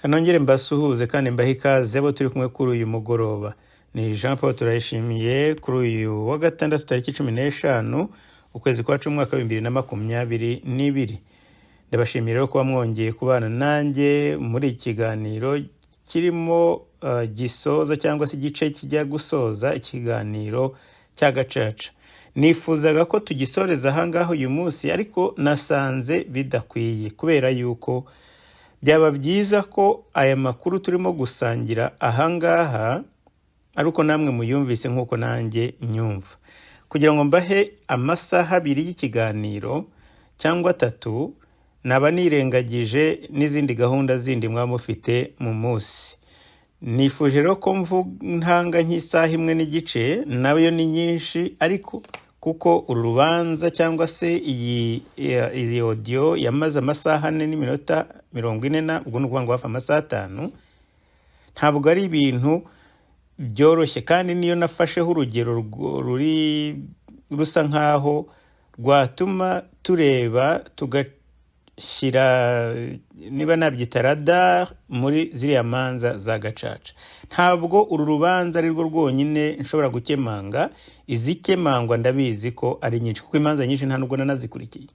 Kanongere mbasuhuze kandi mbahe ikaze abo turi kumwe kuri uyu mugoroba. Ni Jean Paul Turayishimiye kuri uyu wa gatandatu tariki 15 ukwezi kwa 10 umwaka wa 2022. Ndabashimira rero kuba mwongeye kubana nanjye muri iki kiganiro kirimo gisoza cyangwa se igice kijya gusoza ikiganiro cya Gacaca. Nifuzaga ko tugisoreza ahangaho uyu munsi ariko nasanze bidakwiye kubera yuko byaba byiza ko aya makuru turimo gusangira ahangaha ariko namwe muyumvise nkuko nanjye nyumva, kugira ngo mbahe amasaha 2 y'ikiganiro cyangwa 3 naba nirengagije n'izindi gahunda zindi mwamufite mu munsi. Nifuje rero ko ntanga nk'isaha imwe n'igice, nayo ni nyinshi, ariko kuko uru rubanza cyangwa se iyi audio yamaze amasaha 4 n'iminota 40, ubwo nukuvuga ngo hafi amasaha 5, ntabwo ari ibintu byoroshye, kandi niyo nafasheho urugero rusa nkaho rwatuma tureba tugashyira niba nabyita radar muri ziriya manza za Gacaca. Ntabwo uru rubanza ari rwo rwonyine nshobora gukemanga, izikemangwa ndabizi ko ari nyinshi kuko imanza nyinshi nta nubwo nanazikurikiye,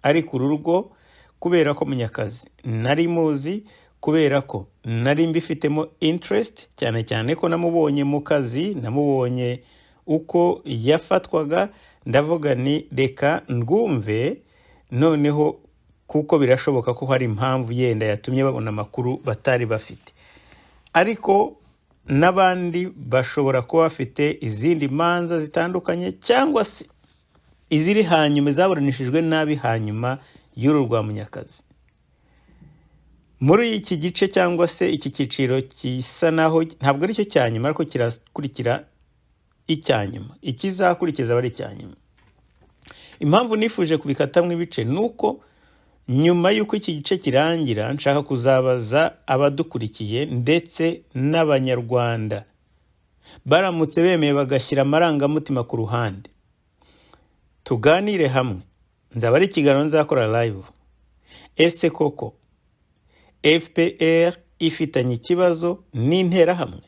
ariko uru rwo kubera ko Munyakazi nari muzi, kubera ko nari mbifitemo interest, cyane cyane ko namubonye mu kazi, namubonye uko yafatwaga, ndavuga ni reka ndwumve noneho, kuko birashoboka ko hari impamvu yenda yatumye babona amakuru batari bafite. Ariko n'abandi bashobora kuba bafite izindi manza zitandukanye cyangwa se iziri hanyuma zaburanishijwe nabi hanyuma y'uru rwa Munyakazi. Muri iki gice cyangwa se iki cyiciro kisa naho ntabwo ari cyo cyanyuma ariko kirakurikira icyanyuma, ikizakurikiza bari icyanyuma. Impamvu nifuje kubikatamwe ibice nuko nyuma y'uko iki gice kirangira nshaka kuzabaza abadukurikiye ndetse n'abanyarwanda baramutse bemeye bagashyira amarangamutima ku ruhande, tuganire hamwe. Nzaba ari ikiganiro nzakora live. Ese koko FPR ifitanye ikibazo n'interahamwe?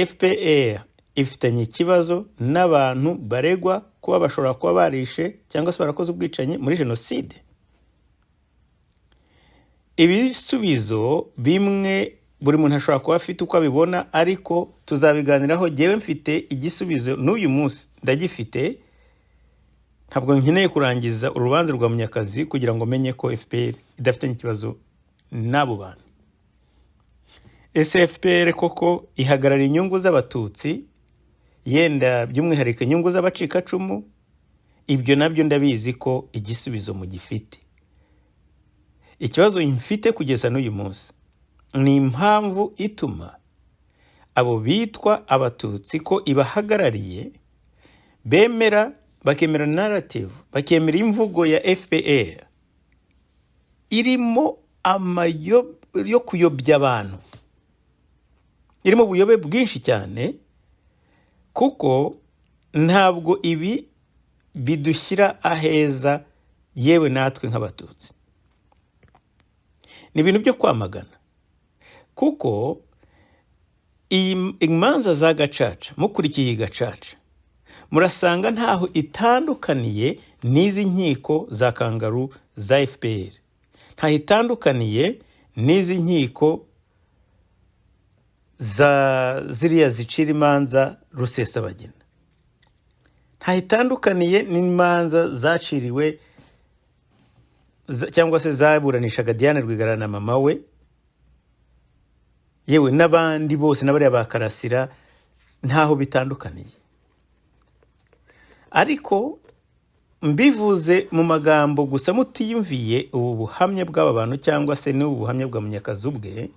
FPR ifitanye ikibazo n'abantu baregwa kuba bashobora kuba barishe cyangwa se barakoze ubwicanyi muri jenoside? Ibisubizo bimwe buri muntu ashobora kuba afite uko abibona, ariko tuzabiganiraho. Jyewe mfite igisubizo n'uyu munsi ndagifite. Ntabwo nkeneye kurangiza urubanza rwa Munyakazi kugira ngo menye ko FPR idafitanye ikibazo n'abo bantu. FPR koko ihagarara inyungu z'abatutsi, yenda by'umwihariko inyungu z'abacikacumu? Ibyo nabyo ndabizi ko igisubizo mu gifite. Ikibazo mfite kugeza n'uyu munsi ni impamvu ituma abo bitwa abatutsi ko ibahagarariye bakemera narrative, bakemera imvugo ya FPR irimo yo kuyobya abantu, irimo ubuyobe bwinshi cyane, kuko ntabwo ibi bidushyira aheza yewe natwe nk'abatutsi. Ni ibintu byo kwamagana, kuko imanza za Gacaca, mukurikiye Gacaca, murasanga ntaho itandukaniye n'izi nkiko za kangaru za FPR, ntaho itandukaniye n'izi nkiko za ziriya zicira imanza Rusesabagina, ntaho itandukaniye n'imanza zaciriwe cyangwa se zaburanishaga Diane Rwigara na mama we, yewe n'abandi bose n'abariya bakarasira, ntaho bitandukaniye. Ariko mbivuze mu magambo gusa mutiyumviye ubu buhamya bw'aba bantu cyangwa se n'ubu buhamya bwa Munyakazi ubwe,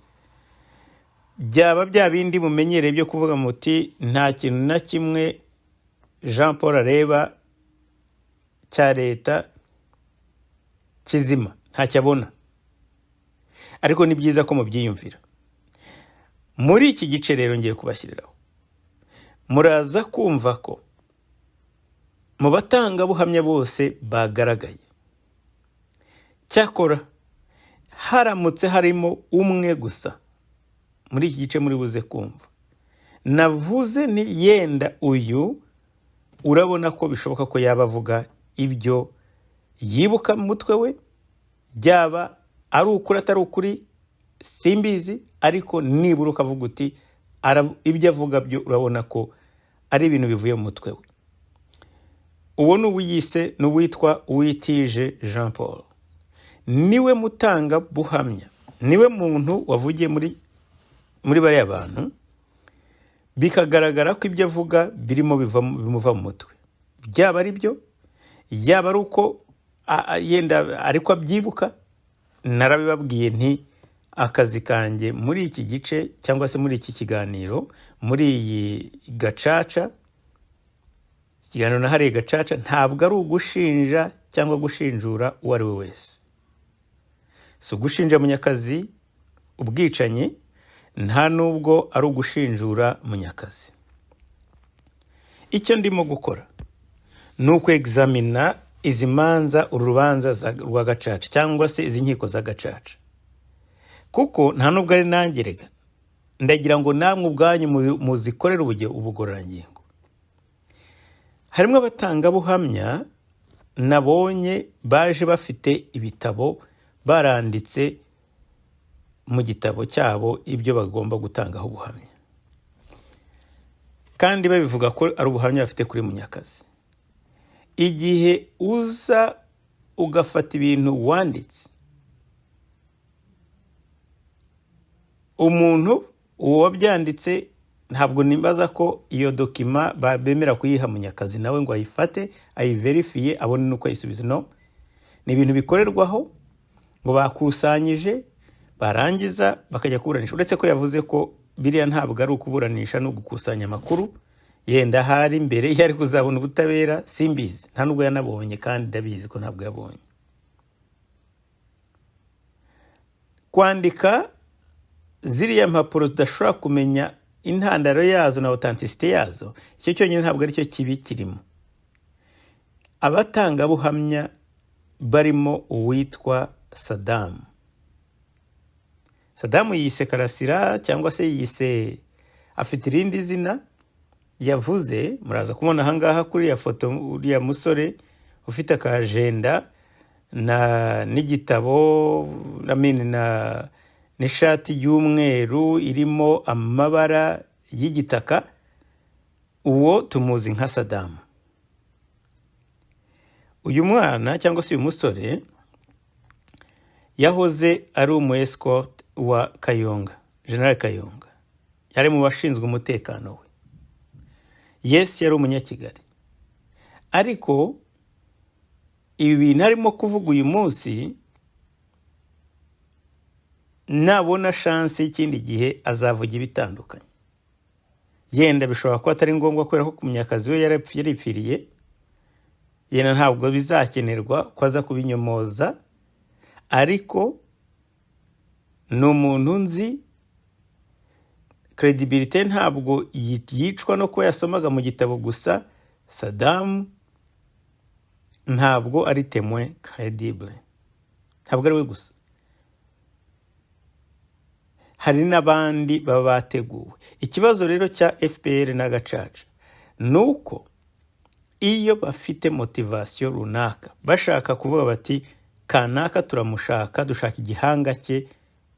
byaba bya bindi mumenyereye byo kuvuga muti nta kintu na kimwe Jean Paul areba cya leta kizima, ntacyo abona. Ariko ni byiza ko mubyiyumvira. Muri iki gice rero ngiye kubashyiriraho, muraza kumva ko mu batanga buhamya bose bagaragaye, cyakora haramutse harimo umwe gusa muri iki gice muri buze kumva, navuze ni yenda uyu urabona ko bishoboka ko yaba avuga ibyo yibuka mu mutwe we, byaba ari ukuri atari ukuri simbizi, ariko nibura ukavuga uti ibyo avuga byo urabona ko ari ibintu bivuye mu mutwe we. Uwo n'uwiyise n'uwitwa Uwitije Jean Paul, niwe mutanga buhamya, niwe muntu wavugiye muri bariya bantu, bikagaragara ko ibyo avuga birimo bimuva mu mutwe, byaba ari byo, yaba ari uko yenda ariko abyibuka. Narabibabwiye nti akazi kanjye muri iki gice cyangwa se muri iki kiganiro, muri iyi gacaca, ikiganiro nahariye gacaca, ntabwo ari ugushinja cyangwa gushinjura uwo ari we wese. Si ugushinja Munyakazi ubwicanyi, nta nubwo ari ugushinjura Munyakazi. Icyo ndimo gukora ni ukwegizamina izi manza, uru rubanza rwa gacaca cyangwa se izi nkiko za gacaca, kuko nta nubwo ari nangerega, ndagira ngo namwe ubwanyu muzikorere ubugororangingo. Harimo abatangabuhamya nabonye baje bafite ibitabo, baranditse mu gitabo cyabo ibyo bagomba gutangaho ubuhamya, kandi babivuga ko ari ubuhamya bafite kuri Munyakazi. Igihe uza ugafata ibintu wanditse, umuntu wabyanditse ntabwo nimbaza ko iyo dokima bemera kuyiha Munyakazi nawe ngo ayifate ayiverifiye abone nuko ayisubiza. No, ni ibintu bikorerwaho ngo bakusanyije barangiza bakajya kuburanisha. Uretse ko yavuze ko biriya ntabwo ari ukuburanisha no gukusanya amakuru, yenda hari imbere yari kuzabona ubutabera simbizi, nta nubwo yanabonye kandi ndabizi ko ntabwo yabonye. Kwandika ziriya mpapuro tudashobora kumenya intandaro yazo na authenticité yazo, icyo cyonyine ntabwo ari cyo kibi kirimo. Abatangabuhamya barimo uwitwa Saddam yise Karasira cyangwa se yise afite irindi zina yavuze, muraza kubona ahangaha kuri ya foto, uriya musore ufite akajenda n'igitabo n'ishati y'umweru irimo amabara y'igitaka, uwo tumuzi nka Saddam. Uyu mwana cyangwa se uyu musore yahoze ari umu escort wa Kayonga, General Kayonga, yari mu bashinzwe umutekano we. Yes, yari umunyakigali, ariko ibi bintu arimo kuvuga uyu munsi, nabona chance y'ikindi gihe azavuga ibitandukanye. Yenda bishobora kuba atari ngombwa kubera ko Munyakazi we yaripfiriye, yenda ntabwo bizakenerwa ko aza kubinyomoza, ariko ni umuntu nzi, credibility ntabwo yicwa no ko yasomaga mu gitabo gusa. Saddam ntabwo ari témoin credible, ntabwo ari we gusa, hari n'abandi baba bateguwe. Ikibazo rero cya FPR na gacaca nuko iyo bafite motivation runaka, bashaka kuvuga bati kanaka turamushaka, dushaka igihanga cye,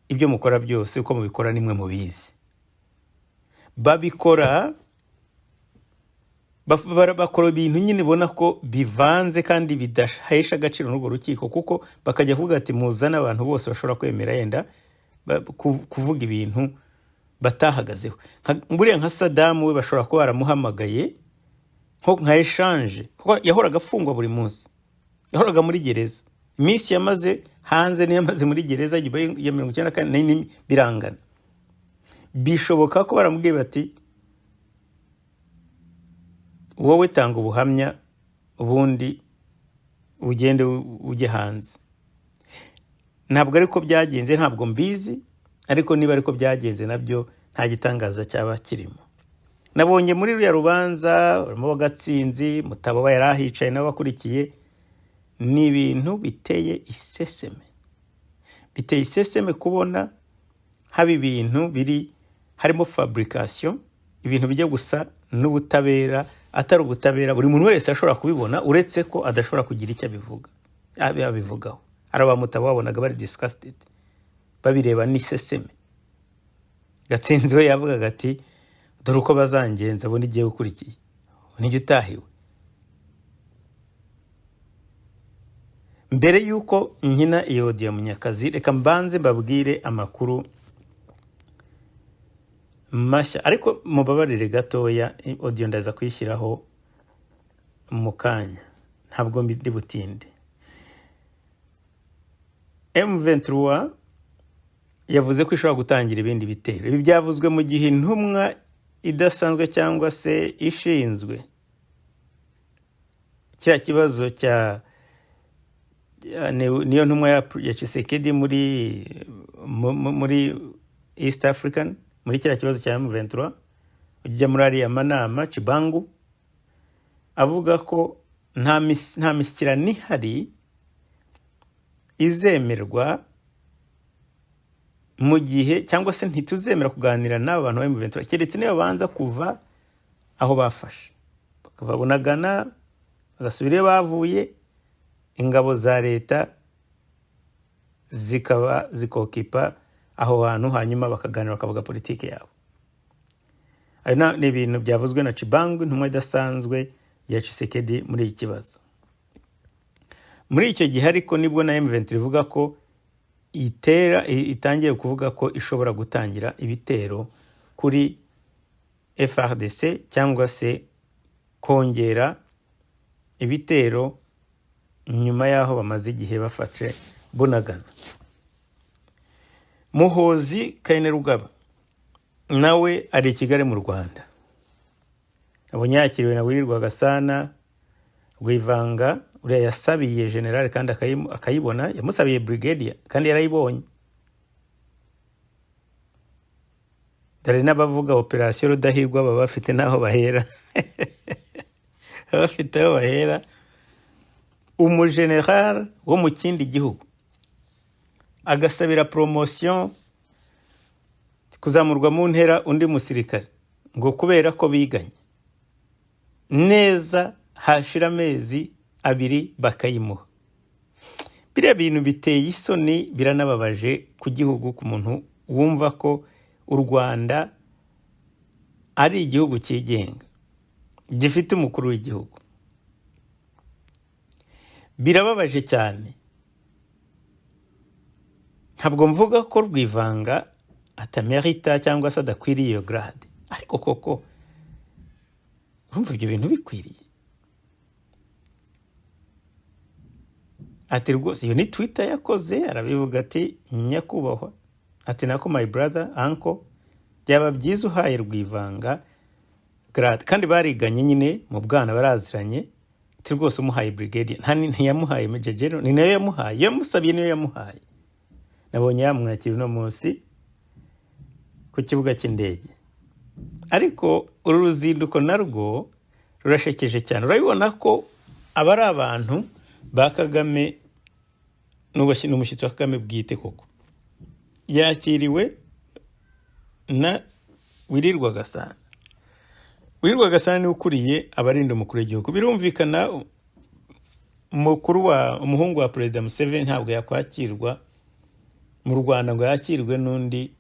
ibyo mukora byose uko mubikora nimwe mubizi, babikora bakora ibintu nyine bona ko bivanze kandi bidahesha agaciro n'urwo rukiko, kuko bakajya kuvuga ati muzana abantu bose bashobora kwemera yenda kuvuga ibintu batahagazeho. Buriya nka Saddam we bashobora kuba baramuhamagaye nka echange, kuko yahoraga afungwa buri munsi, yahoraga muri gereza. Iminsi yamaze hanze niyo yamaze muri gereza ya 94 birangana. Bishoboka ko baramubwiye bati wowe tanga ubuhamya ubundi ugende ujye hanze. Ntabwo ariko byagenze, ntabwo mbizi, ariko niba ariko byagenze nabyo nta gitangaza cyaba kirimo. Nabonye muri ruya rubanza urimo Bagatsinzi, Mutaba yarahicaye n'abakurikiye, ni ibintu biteye iseseme, biteye iseseme kubona haba ibintu biri harimo fabrication, ibintu bijya gusa n'ubutabera atari ubutabera, buri muntu wese ashobora kubibona uretse ko adashobora kugira icyo abivugaho. Arabamutaba babonaga bari disgusted babireba n'iseseme. Gatsinzi we yavugaga ati dore uko bazangenza bo nigiye gukurikiye nijye utahiwe. Mbere yuko nkina iyo audio ya Munyakazi, reka mbanze mbabwire amakuru mashya, ariko mubabarire gatoya, audio ndaza kuyishyiraho mu kanya, ntabwo ndi butinde. M23 yavuze ko ishobora gutangira ibindi bitero. Ibi byavuzwe mu gihe intumwa idasanzwe cyangwa se ishinzwe kiriya kibazo cya niyo ntumwa ya Tshisekedi muri East African, muri kiriya kibazo cya M23, ujya muri ariya manama Chibangu, avuga ko nta mishyikirano ihari izemerwa mu gihe, cyangwa se ntituzemera kuganira n'abo bantu ba M23 keretse niyo banza kuva aho bafashe, bakava Bunagana bagasubira bavuye, ingabo za leta zikaba zikokipa aho hantu, hanyuma bakaganira bakavuga politike yabo. Ari ni ibintu byavuzwe na Chibangu, intumwa idasanzwe ya Tshisekedi muri iki kibazo. Muri icyo gihe ariko nibwo na M23 ivuga ko itangiye kuvuga ko ishobora gutangira ibitero kuri FARDC cyangwa se kongera ibitero nyuma yaho bamaze igihe bafashe Bunagana. Muhozi Kainerugaba nawe ari i Kigali mu Rwanda, abonye yakiriwe na Willy Rwagasana Rwivanga, uriya yasabiye general kandi akayibona, yamusabiye brigadier kandi yarayibonye. Dore n'abavuga operation Rudahigwa baba bafite naho bahera bafite aho bahera. Umugeneral wo mu kindi gihugu agasabira promotion kuzamurwa mu ntera undi musirikare ngo kubera ko biganye neza, hashira amezi 2 bakayimuha. Biriya bintu biteye isoni, biranababaje ku gihugu, ku muntu wumva ko u Rwanda ari igihugu cyigenga gifite umukuru w'igihugu. Birababaje cyane. Ntabwo mvuga ko Rwivanga atamerita cyangwa se adakwiriye iyo grade, ariko koko urumva ibyo bintu bikwiriye? Ati rwose, iyo ni Twitter yakoze, arabivuga ati nyakubahwa, ati nako my brother uncle, byaba byiza uhaye Rwivanga grade, kandi bariganye nyine mu bwana baraziranye, ati rwose umuhaye brigadier, ntiyamuhaye major general, ni nayo yamuhaye, yamusabye niyo yamuhaye. Nabonye yamwakira no munsi ku kibuga cy'indege. Ariko uru ruzinduko narwo rurashekeje cyane. Urabibona ko abari abantu ba Kagame n'umushyitsi wa Kagame bwite koko. Yakiriwe na Willy Rwagasana. Willy Rwagasana ni ukuriye abarinda umukuru w'igihugu. Birumvikana umuhungu wa President Museveni ntabwo yakwakirwa mu Rwanda ngo yakirwe n'undi.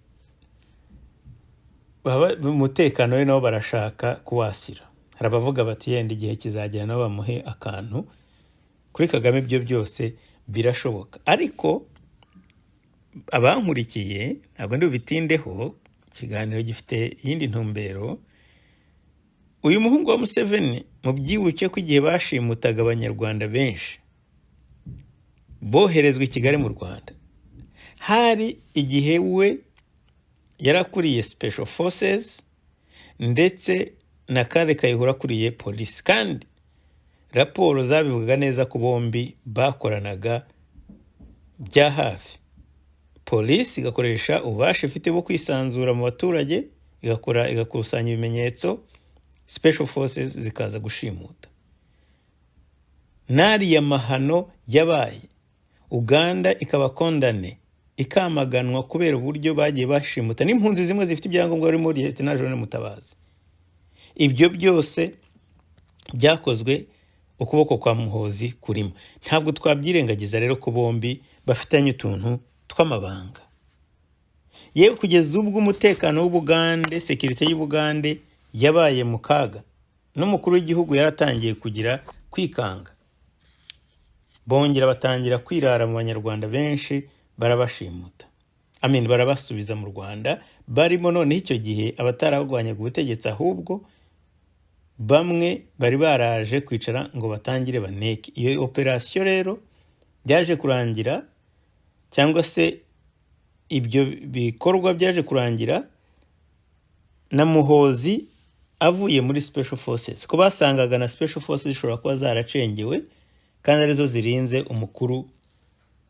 Umutekano we nabo barashaka kuwasira. Hari abavuga bati yenda igihe kizagera nabo bamuhe akantu. Kuri Kagame ibyo byose birashoboka, ariko abankurikiye ntabwo ndi bitindeho, ikiganiro gifite yindi ntumbero. Uyu muhungu wa Museveni mu byibuke ko igihe bashimutaga abanyarwanda benshi boherezwa i Kigali mu Rwanda, hari igihe we yarakuriye special forces ndetse na Kale Kayihura kuriye police, kandi raporo zabivuga neza ko bombi bakoranaga bya hafi. Police igakoresha ubasha ifite bwo kwisanzura mu baturage, igakusanya ibimenyetso, special forces zikaza gushimuta. Nari ya mahano yabaye, Uganda ikaba kondane ikamaganwa kubera uburyo bagiye bashimuta n'impunzi zimwe zifite ibyangombwa barimo Lieutenant Jean Mutabazi. Ibyo byose byakozwe ukuboko kwa Muhoozi kurimo. Ntabwo twabyirengagiza rero ko bombi bafitanye utuntu tw'amabanga. Yewe kugeza ubwo umutekano w'Ubugande, security y'Ubugande yabaye mu kaga, n'umukuru w'igihugu yaratangiye kugira kwikanga. Bongera batangira kwirara mu banyarwanda benshi barabashimuta. Barabasubiza mu Rwanda, barimo none icyo gihe abataragwanyaga ubutegetsi, ahubwo bamwe bari baraje kwicara ngo batangire baneke. Iyo operation rero byaje kurangira, cyangwa se ibyo bikorwa byaje kurangira na Muhoozi avuye muri Special Forces, ko basangaga na Special Forces zishobora kuba zaracengewe kandi arizo zirinze umukuru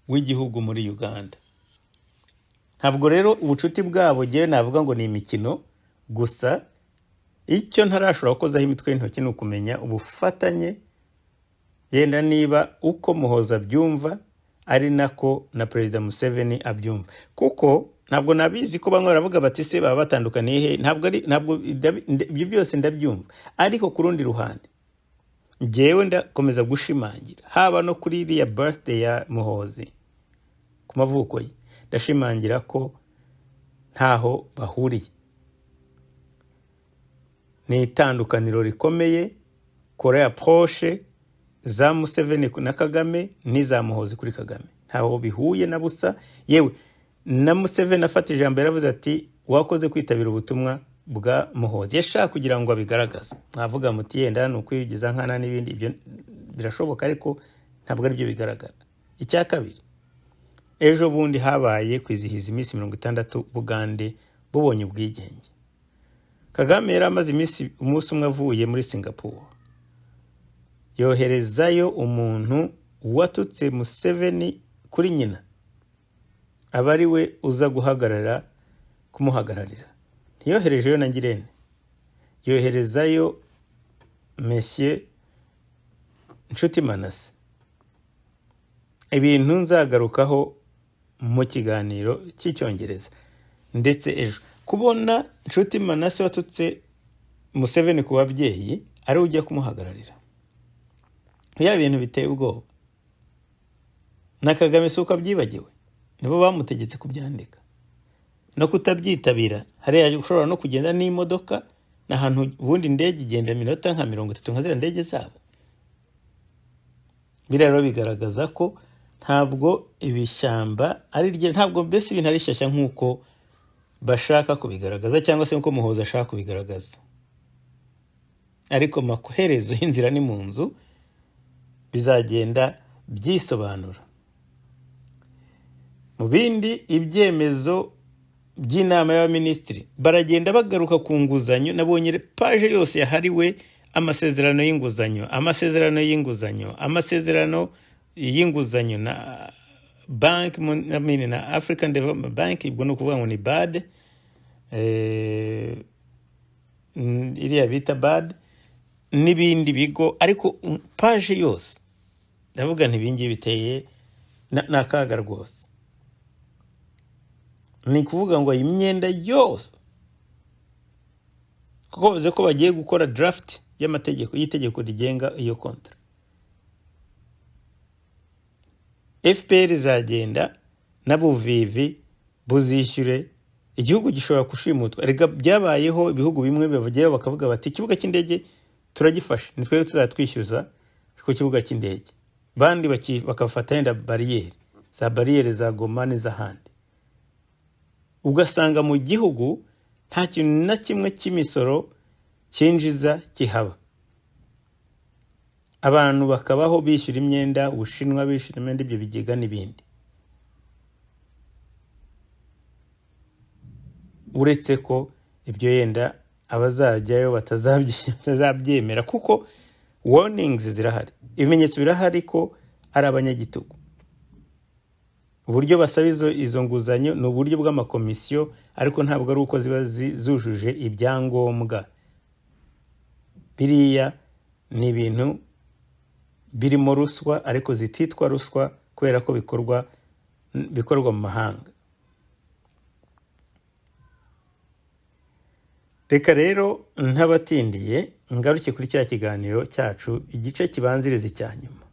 w'igihugu muri Uganda. Ntabwo rero ubucuti bwabo giye navuga ngo ni imikino gusa. Icyo ntarashobora kozaho imitwe y'intoki ni ukumenya ubufatanye, yenda niba uko Muhoozi abyumva ari nako na Perezida Museveni abyumva, kuko ntabwo nabizi ko bamwe baravuga bati se baba batandukaniye he. Ntabwo ibyo byose ndabyumva, ariko ku rundi ruhande njyewe ndakomeza gushimangira, haba no kuri iriya birthday ya Muhoozi ku mavuko ye, ndashimangira ko ntaho bahuriye. Ni itandukaniro rikomeye Korea proche za Museveni na Kagame n'iza Muhoozi kuri Kagame, ntaho bihuye na busa. Yewe na Museveni afata ijambo yaravuze ati wakoze kwitabira ubutumwa bwa Muhoozi. Yashaka kugira ngo abigaragaze. Mwavuga muti yenda ni ukwigiza nkana n'ibindi, ibyo birashoboka ariko ntabwo ari byo bigaragara. Icya kabiri, ejo bundi habaye kwizihiza iminsi 60 Bugande bubonye ubwigenge. Kagame yari amaze umunsi umwe avuye muri Singapore, yoherezayo umuntu watutse Museveni kuri nyina, aba ari we uza guhagarara kumuhagararira. Ntiyoherejeyo na Ngirente, yoherezayo Monsieur Nshuti Manase. Ibintu nzagarukaho mu kiganiro cy'icyongereza. Ndetse ejo kubona Nshuti Manase watutse Museveni ku babyeyi ari ujya kumuhagararira, ya bintu biteye ubwoba. Na Kagame suko abyibagiwe, nibo bamutegetse kubyandika no kutabyitabira. Hariya ushobora no kugenda n'imodoka n'ahantu ubundi indege igenda minota nka 30 nka zira ndege zabo. Biraro bigaragaza ko ntabwo ibishyamba ari rye, ntabwo mbese ibintu ari shyashya nk'uko bashaka kubigaragaza, cyangwa se nk'uko Muhoozi ashaka kubigaragaza. Ariko makoherezo y'inzira ni mu nzu, bizagenda byisobanura. Mu bindi ibyemezo by'inama y'abaminisitiri baragenda bagaruka ku nguzanyo. Nabonye page yose yahariwe amasezerano y'inguzanyo, y'inguzanyo na bank na African Development Bank, ibwo no kuvuga ngo ni BAD, iriya bita BAD n'ibindi bigo. Ariko page yose ndavuga ntibingiye biteye n'akaga rwose. Ni kuvuga ngo imyenda yose, kuko bavuze ko bagiye gukora draft y'itegeko rigenga iyo kontra. FPR izagenda n'abuvivi buzishyure, igihugu gishobora kushimutwa. Rega byabayeho ibihugu bimwe bavugera bakavuga bati ikibuga cy'indege turagifashe, nitwe tuzatwishyuza ku kibuga cy'indege, bandi bakafata yenda bariyeri za Goma n'izahandi. Ugasanga mu gihugu nta kintu na kimwe cy'imisoro cyinjiza kihaba. Abantu bakabaho bishyura imyenda, Ubushinwa bishyura imyenda, ibyo bigega n'ibindi. Uretse ko ibyo yenda abazajyayo batazabyemera, kuko warnings zirahari, ibimenyetso birahari ko ari abanyagitugu. Uburyo basaba izo nguzanyo ni uburyo bw'amakomisiyo, ariko ntabwo ari uko ziba zujuje ibyangombwa. Biriya ni ibintu birimo ruswa, ariko zititwa ruswa kubera ko bikorwa mu mahanga. reka rero ntabatindiye ngaruke kuri cya kiganiro cyacu igice kibanziriza icya nyuma.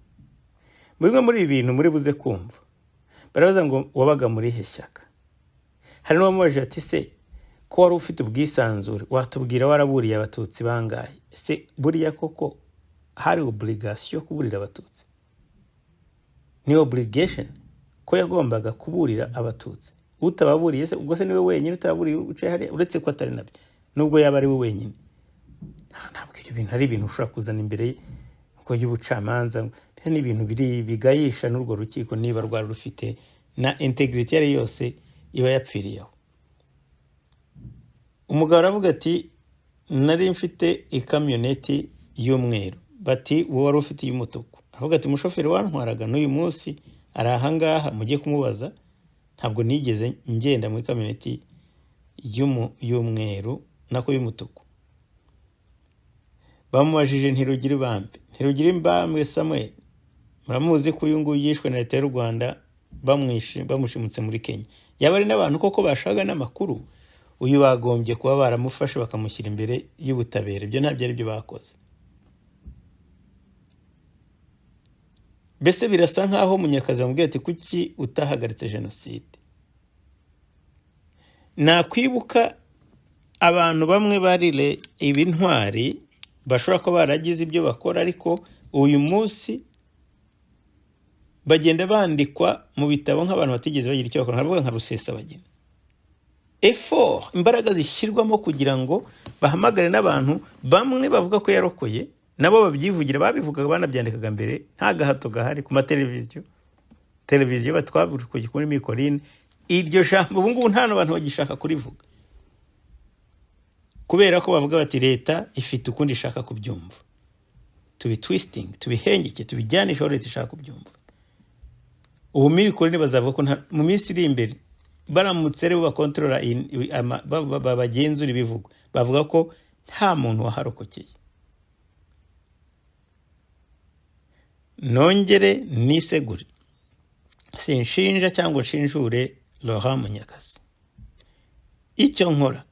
Bimwe muri ibi bintu muri buze kumva barabaza ngo wabaga muri he shyaka. Hari n'uwamubaje ati se ko wari ufite ubwisanzure watubwira waraburiye abatutsi bangahe? Se buriya koko hari obligation kuburira abatutsi? Ni obligation ko yagombaga kuburira abatutsi? Utababuriye se ubwo se niwe wenyine utaburiye uce hari, uretse ko atari nabyo nubwo yaba ari we wenyine. Ntabwo ibyo bintu ari ibintu ushobora kuzana imbere ko y'ubucamanza, ni ibintu biri bigayisha n'urwo rukiko niba rwari rufite na integrity yari yose iba yapfiriyeho. Umugabo aravuga ati nari mfite ikamyoneti y'umweru, bati wowe wari ufite y'umutuku. Avuga ati umushoferi wantwaraga n'uyu munsi ari ahangaha mujye kumubaza, ntabwo nigeze ngenda mu ikamyoneti y'umweru nako y'umutuku. Bamubajije Ntirugira ibambe Samuel, muramuzi ko uyu nguyu yishwe na leta y'u Rwanda bamushimutse muri Kenya. Yaba ari n'abantu koko bashaka n'amakuru, uyu bagombye kuba baramufashe bakamushyira imbere y'ubutabera. Ibyo ntabyo ari byo bakoze. Bese birasa nkaho Munyakazi bamubwiye ati kuki utahagaritse jenoside. Nakwibuka abantu bamwe barire ibintwari bashobora ko baragize ibyo bakora, ariko uyu munsi bagenda bandikwa mu bitabo nk'abantu batigeze bagira icyo bakora. Nkavuga nka Rusesabagina. Effort, imbaraga zishyirwamo kugira ngo bahamagare n'abantu bamwe bavuga ko yarokoye, nabo babyivugira, babivugaga banabyandikaga mbere, nta gahato gahari ku televiziyo batwabura kuri mikorine. Iryo jambo ubu ngubu nta n'abantu bagishaka kurivuga, kubera ko bavuga bati leta ifite ukundi ishaka kubyumva. Twisting, tubihengeke, tubijyanisha aho leta ishaka kubyumva. Ubu mikorine bazavuga ko mu minsi iri imbere baramutse rero bakontorora babagenzura ibivugo, bavuga ko nta muntu waharokokeye. Nongere nisegure, sinshinja cyangwa nshinjure Laurent Munyakazi. Icyo nkora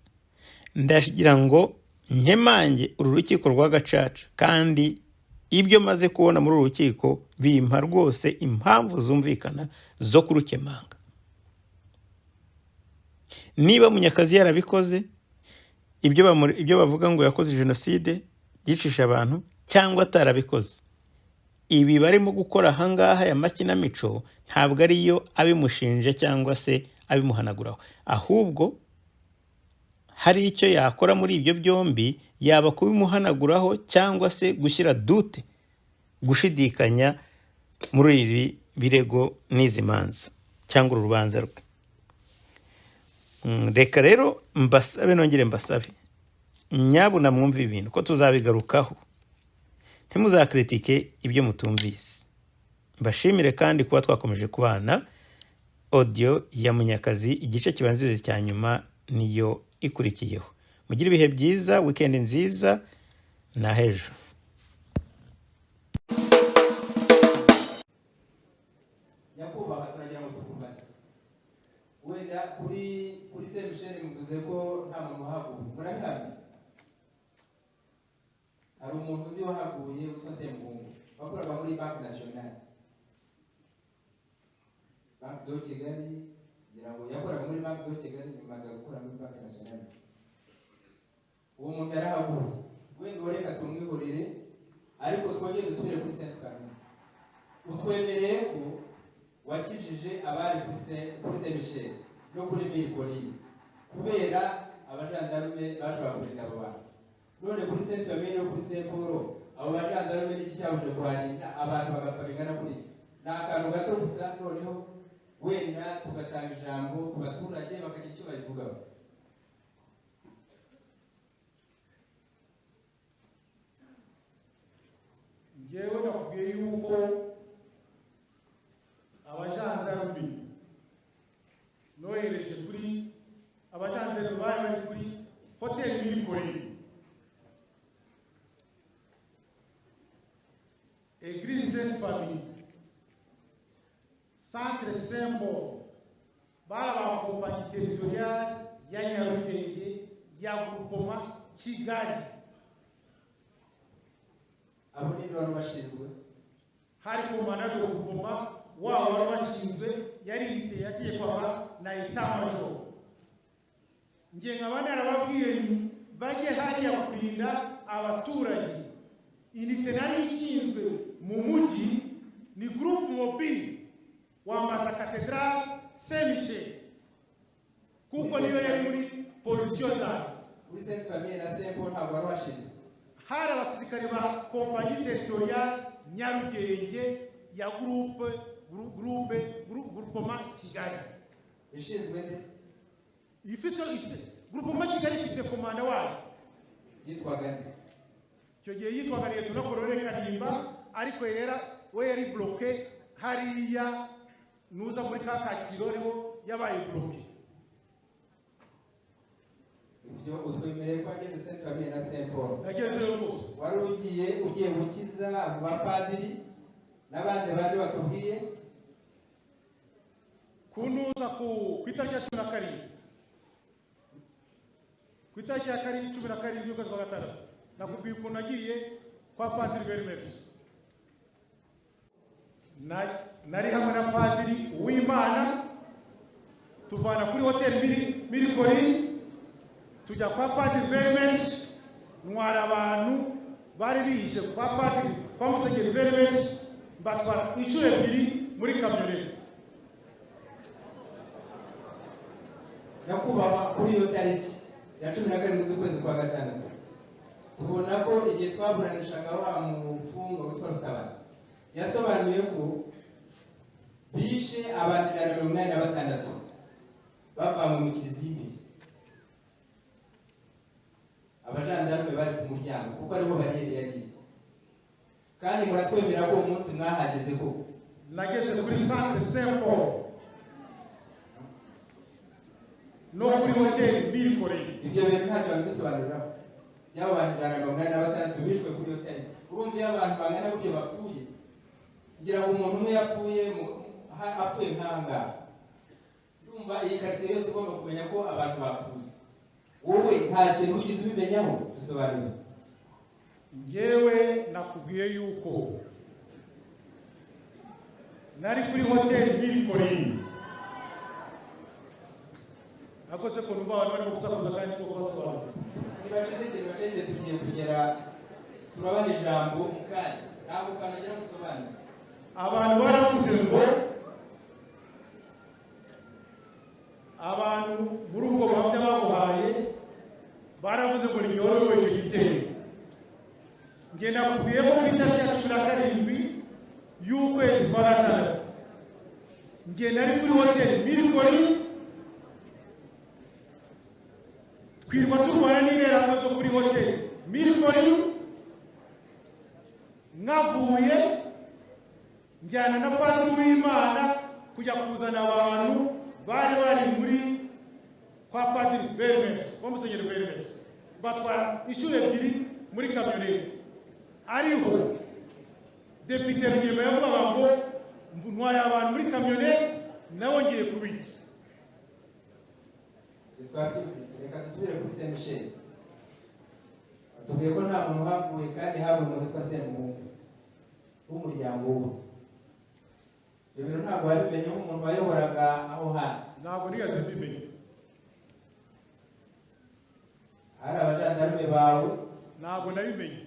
ndagira ngo nkemange uru rukiko rwa Gacaca, kandi ibyo maze kubona muri uru rukiko bimpa rwose impamvu zumvikana zo kurukemanga. Niba Munyakazi yarabikoze ibyo bavuga ngo yakoze jenoside yicisha abantu, cyangwa atarabikoze, ibi barimo gukora ahangaha ya makinamico ntabwo ariyo abimushinje cyangwa se abimuhanaguraho, ahubwo hari icyo yakora muri ibyo byombi, yaba kubimuhanaguraho cyangwa se gushyira dute, gushidikanya muri ibi birego n'izi manza cyangwa urubanza rwe. Reka rero mbasabe, nongere mbasabe, nyabuna mwumve ibintu ko tuzabigarukaho, ntimuzakritike ibyo mutumvise. Mbashimire kandi kuba twakomeje kubana. Audio ya Munyakazi igice kibanziriza cya nyuma niyo ikurikiyeho. Mugire ibihe byiza, weekend nziza, na hejo. Nyakubahwa turagira ngo tukubaze, wenda kuri Saint Michel muvuze ko nta muntu wahaguye, murabihamya? Hari umuntu uzi wahaguye witwa Sembungu, wakoraga muri Banque Nationale, Banque de Kigali, ngira ngo yakoraga muri Banque de Kigali, nyuma aza gukora muri Banque Nationale. Uwo muntu yarahaguye, wenda reka tumwihorere, ariko twongere dusubire kuri Saint Famille. Utwemereye ko wakijije abari kuri Saint Michel no kuri Mikorine, kubera abajandarume bashobora kurinda abo bantu. None kuri Saint Famille no kuri Saint Paul, abo bajandarume n'iki cyabuje kuharinda abantu bagapfa bingana kuri? Ni akantu gato gusa, noneho wenda tugatanga ijambo ku baturage bakagira icyo babivugaho. Ngewe nakubwiye yuko abajandarume nohereje kuri abajandarume bari kuri hoteli Mikorine, Église Sainte Famille, Centre Symbole, baba compagnie territoriale ya Nyarugenge ya groupement Kigali. abo ni byo bashinzwe Hari komanda w'ubugoma wabo wari bashinzwe yari yagiye kwaba na etamajoro. Nge nkabana arababwiye ni bajye hajya kurinda abaturage. Inite nari ishinzwe mu mujyi ni groupe mobile wa Masa Cathedral Saint-Michel. Kuko niyo yari muri position zayo. muri Sainte Famille na Saint Paul ntabwo wari washinzwe. Hari abasirikare ba kompanyi territorial Nyarugenge ya groupement Kigali. Ishinzwe nde? Ifite groupement Kigali ifite komanda wayo. Yitwaga nde? Icyo gihe yitwaga Leta Colonel Kanimba, ariko rero we yari bloqué hariya nuza muri Kacyiru rero yabaye bloqué. Ibyo utwemereye ko ageze Sainte Famille na Saint Paul. Yagezeyo rwose. Wari ugiye gukiza abapadiri n'abandi bandi batubwiye Kunuza ku itariki ya 17. Ku itariki ya 17 y'ukwezi kwa gatandatu. Nakubwiye ukuntu nagiye kwa Padiri Bermerus. Nari hamwe na Padiri Uwimana tuvana kuri hotel Mirikori tujya kwa Padiri Bermerus, ntwara abantu bari bihishe kwa Padiri kwa Musenyeri Bermerus, batwara inshuro ebyiri muri kamyoneti. Nyakubahwa kuri iyo tariki ya 17 z'ukwezi kwa gatandatu tubona ko igihe twaburanishaga wa mufungwa witwa Rutabana yasobanuye ko bishe abantu 186 bava mu kiliziya imbere. Abajandarume bari ku muryango kuko ariho bariyeri yagize, kandi muratwemera ko umunsi mwahageze ko Nageze kuri Centre Saint Paul no kuri hotel Mirikori. ibyo bintu ntacyo babidusobanuriraho. Byaba abantu 186 bishwe kuri iyo tariki. Urumva iyo abantu bangana gutyo bapfuye, ngira ngo umuntu umwe yapfuye apfuye nkanga. Ndumva iyi quartier yose igomba kumenya ko abantu bapfuye. Wowe nta kintu ugize ubimenyaho, dusobanurire. Ngewe nakubwiye yuko nari kuri hotel Mirikori. Akose ko numva abantu bari gusakuza kandi ko basobanura. Nibaceceke tugiye kugera turabaha ijambo mukanya. Ntabwo kanagera gusobanura. Abantu baravuze ngo abantu muri ubwo buhamya baguhaye baravuze ngo niyorowe icyo gitero. Nge nakubwiye ko ku itariki ya 17 y'ukwezi kwa gatandatu nge nari kuri hotel Mirikori twirwa turwana n'interahamwe zo kuri hotel Mirikori. Mwavuye njyana na Padiri Uwimana kujya kuzana abantu bari muri kwa Padiri Bermerus, kwa Musenyeri Bermerus, batwara inshuro ebyiri muri kamyoneti. Ariho Depite Rwema yavuga ngo ntwaye abantu muri kamyoneti nawe ngiye kubirya. Reka dusubire kuri Saint Michel. Tubwiye ko nta muntu havuye kandi habuye umuntu witwa Semuhungu w'umuryango we. Ibintu ntabwo wabimenye nk'umuntu wayoboraga aho hantu. Ntabwo nigeze mbimenya. Hari abajandarume bawe. Ntabwo nabimenye.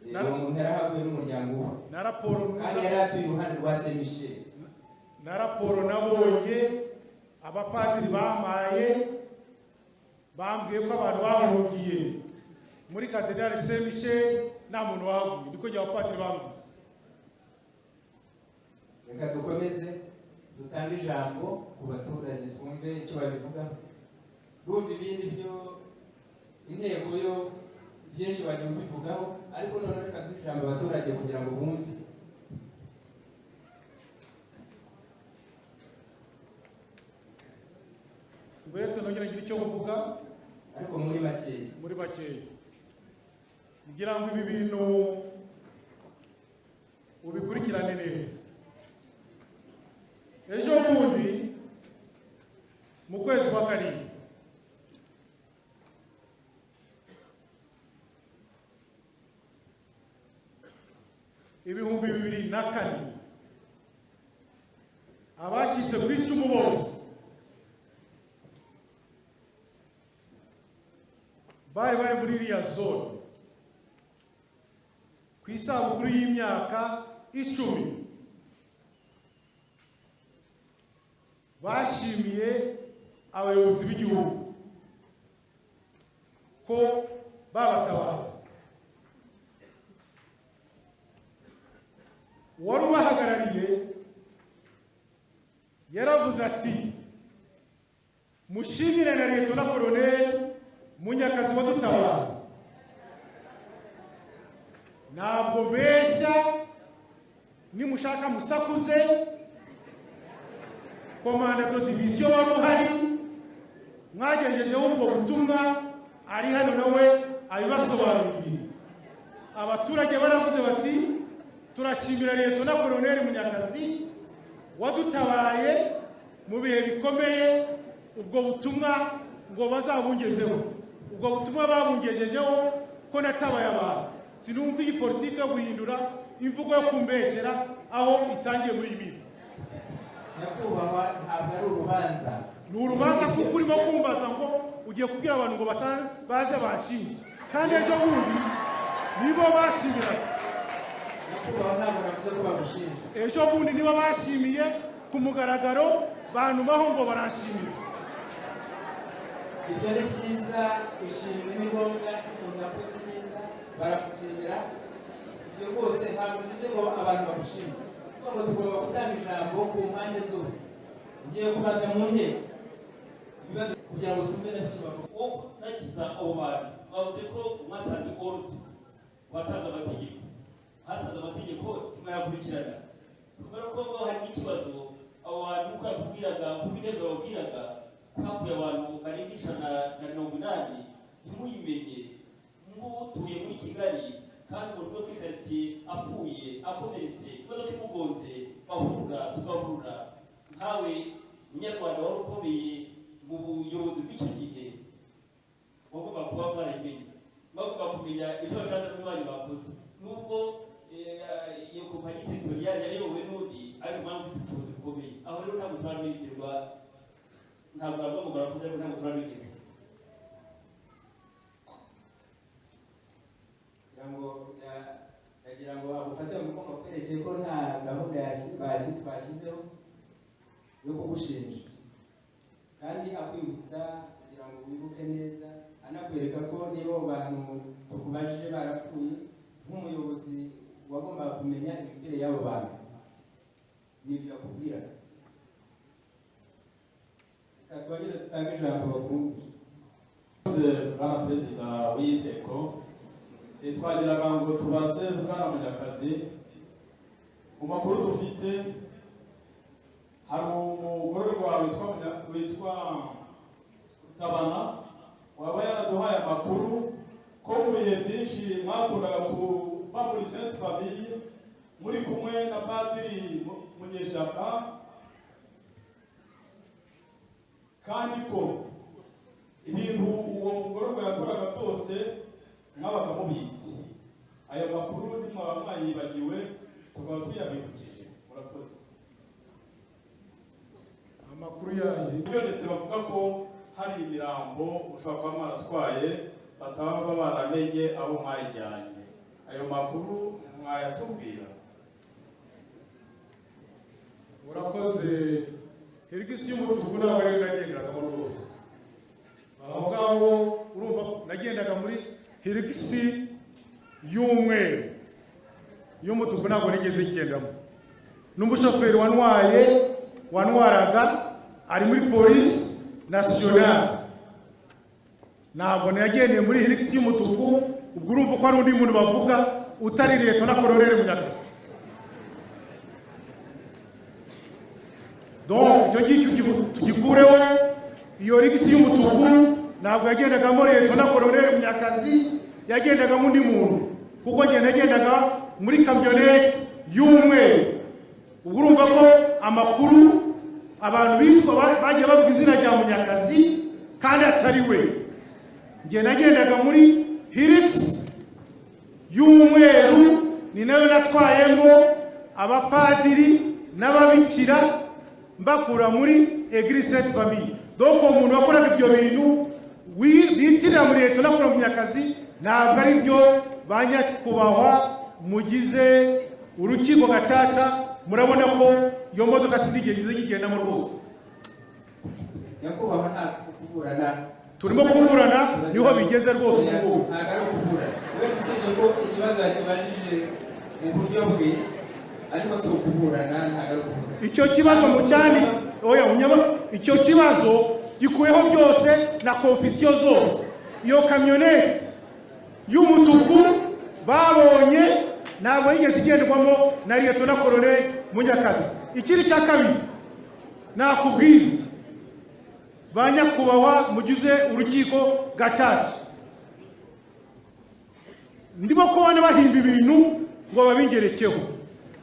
Uwo muntu yarahavuye n'umuryango we. Na raporo kandi yari atuye iruhande rwa Saint Michel. Na raporo nabonye abapadiri bamaye bambwiye ko abantu bahungiye muri Cathedral Saint Michel nta muntu wahaguye. Ndiko njya abapadiri bambwiye. Reka dukomeze dutange ijambo ku baturage twumve icyo babivuga. Rumva ibindi byo intego yo byinshi bagiye kubivugaho, ariko none reka duhe ijambo abaturage kugira ngo bumve. Ngwete nongera ngira icyo kuvuga ariko muri makeya. Muri makeya ngira ngo ibi bintu ubikurikirane neza. Ejo bundi mu kwezi kwa karindwi 2004 abacitse ku icumu bose bari muri iriya zone ku isabukuru y'imyaka 10 bashimiye abayobozi b'igihugu ko babatabaye. Wari ubahagarariye yaravuze ati mushimire na Leta Colonel Munyakazi wadutabaye. Ntabwo mbeshya nimushaka musakuze komanda de division wari uhari mwagejejeho ubwo butumwa ari hano nawe abibasobanuriye. Abaturage baravuze bati turashimira Leta Colonel Munyakazi wadutabaye mu bihe bikomeye, ubwo butumwa ngo bazabungezeho. Ubwo butumwa babungejejeho ko natabaye abantu. Sinumva iyi politike yo guhindura imvugo yo kumbekera aho itangiye muri iyi minsi. Nyakubahwa, ntabwo ari urubanza. Ni urubanza kuko urimo kumbaza ngo ugiye kubwira abantu ngo baze bashinge, kandi ejo bundi nibo bashimiraga. Nyakubahwa, ntabwo navuze ko bagushinja. Ejo bundi nibo bashimiye ku mugaragaro, banumaho ngo baranshimira. Ibyo ni byiza, ishimwe ni ngombwa, umuntu yakoze neza baramushimira. Ibyo rwose ntabwo bivuze ngo abantu bagushimire, kuko tugomba gutanga ijambo ku mpande zose. Ngiye kubanza mu nteko ibibazo kugira ngo twumve n'icyo bavuga. Uko nagiza abo bantu bavuze ko umwatanze order wataza amategeko, hataza amategeko ntibayakurikirana, kubera ko hari ikibazo. Abo bantu uko yakubwiraga ku bidego babwiraga havuye abantu barenga 180 ntimuyimenye nk'utuye muri Kigali kandi mu rwego rw'ikaritsiye apfuye akomeretse imodoka imugonze bahurura tugahurura. Nkawe Munyarwanda wari ukomeye mu buyobozi bw'icyo gihe wagomba kuba mwarayimenye, bagomba kumenya icyo bashatse muri bari bakoze, nubwo iyo kompanyi territorial yayobowe n'undi ariko mpamvu ufite ubushobozi bukomeye. Aho rero ntabwo turabigirwa, ntabwo nabwo ngo barakoze ariko ntabwo turabigirwa. Ndagira ngo agufate mu mugongo kwerekeye ko nta gahunda bashyizeho yo kugushinja, kandi akwibutsa kugira ngo wibuke neza, anakwereka ko niba abo bantu tukubajije barapfuye, nk'umuyobozi wagombaga kumenya imipira y'abo bantu n'ibyo akubwira. Twongere dutange ijambo bakumve. Bwana Perezida w'Inteko, twagiraga ngo tubaze Bwana Munyakazi, mu makuru dufite hari umugororwa witwa Tabana waba yaraduhaye amakuru ko mu bihe byinshi mwakundaga kuba muri Sainte Famille muri kumwe na Padiri Munyeshyaka, kandi ko ibintu uwo mugororwa yakoraga byose mwabaga mubizi. Ayo makuru nimwaba mwayibagiwe tukaba tuyabibukije. Murakoze. Amakuru yanjye ndetse bavuga ko hari imirambo ushobora kuba mwaratwaye bataba baramenye abo mwayijyanye. Ayo makuru mwayatubwira? urakoze. Hirigisi y'umutuku nawe rero nagenderagamo rwose. Aho ngaho urumva nagendaga muri hirigisi y'umweru, y'umutuku ntabwo nigeze ngendamo. N'umushoferi wanwaraga ari muri polisi nationale, ntabwo nagendeye muri hirigisi y'umutuku. Ubwo urumva ko ari undi muntu bavuga utari Leta Colonel Munyakazi. Donc icyo ngicyo tugikureho. Iyo hirigisi y'umutuku ntabwo yagendagamo Leta Colonel Munyakazi, yagendagamo undi muntu, kuko nagendaga muri kamyonete y'umweru. Ubwo urumva ko amakuru abantu bitwa bagiye bavuga izina rya Munyakazi kandi atari we. Nge nagendaga muri hirigisi y'umweru ni nayo natwayemo abapadiri n'ababikira mbakura muri Eglise Sainte Famille. Donc umuntu wakoraga ibyo bintu bitirira muri leta nakora mu Munyakazi ntabwo ari byo banyakubahwa mugize urukiko gacaca. Murabona ko iyo modoka sinigeze yigendamo rwose. Nyakubahwa nta kuburana, turimo kuburana niho bigeze rwose. Ntabwo ari kuburana, we usibye ko ikibazo yakibajije mu buryo bwe, ariko si ukuburana, ntabwo ari kuburana. Icyo kibazo mu cyane icyo kibazo gikuyeho byose na konfisiyo zose. Iyo kamyoneti y'umutuku babonye ntabwo yigeze igenderwamo na Liyetona Koloneli Munyakazi. Ikiri cya kabiri nakubwira banyakubahwa mugize urukiko gacaca, ndimo kubona bahimba ibintu ngo babingerekeho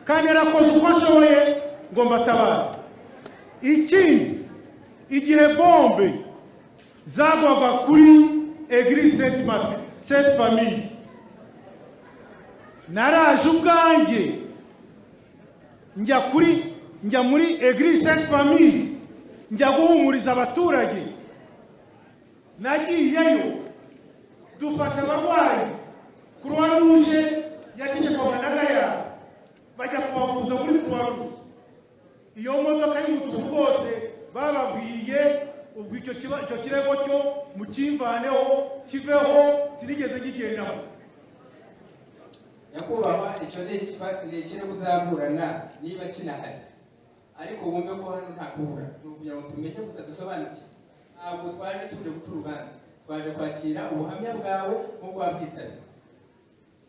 kandi yarakoze uko ashoboye ngo mbatabare. Ikindi, igihe bombe zagwaga kuri Eglise Sainte Famille, naraje ubwanjye njya muri Eglise Sainte Famille njya guhumuriza abaturage. Nagiyeyo dufata abarwayi Croix Rouge yategekwaga na Gaya bajya kubavuza muri Croix Rouge. Iyo modoka y'umutuku rwose bababwiye ubwo icyo kirego cyo mukimvaneho kiveho, sinigeze kigendaho. Nyakubahwa icyo ni ikirego uzaburana niba kinahari, ariko wumve ko hano nta kubura, kugira ngo tumenye gusa dusobanuke. Ntabwo twaje tuje guca urubanza, twaje kwakira ubuhamya bwawe nk'uko wabwisabye.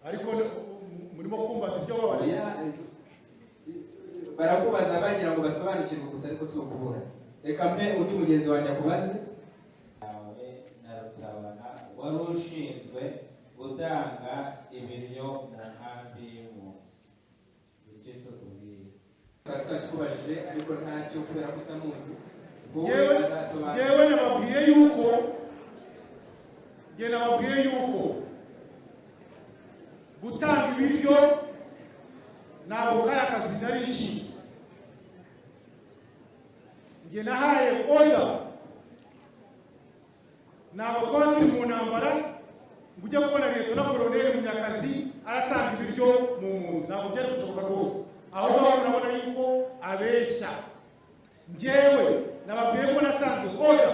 Ariko murimo kumbaza ibyo babaye, barakubaza bagira ngo basobanukirwe gusa, ariko si ukubura. Reka mpe undi mugenzi wanjye akubaze. Na Rutabana wari ushinzwe gutanga ibiryo mu nkambi y'impunzi. Icyo tutubwira twari twakikubajije ariko ntacyo kubera ko utamuzi. Yewe nababwiye yuko gutanga ibiryo ntabwo kari akazi nari nshinzwe. Njye nahaye oda, ntabwo twaba turi mu ntambara ngo ujye kubona Liyetona Koloneli Munyakazi aratanga ibiryo mu mpunzi. Ntabwo byari gushoboka rwose. Aho ngaho urabona yuko abeshya. Njyewe nababwiye ko natanze oda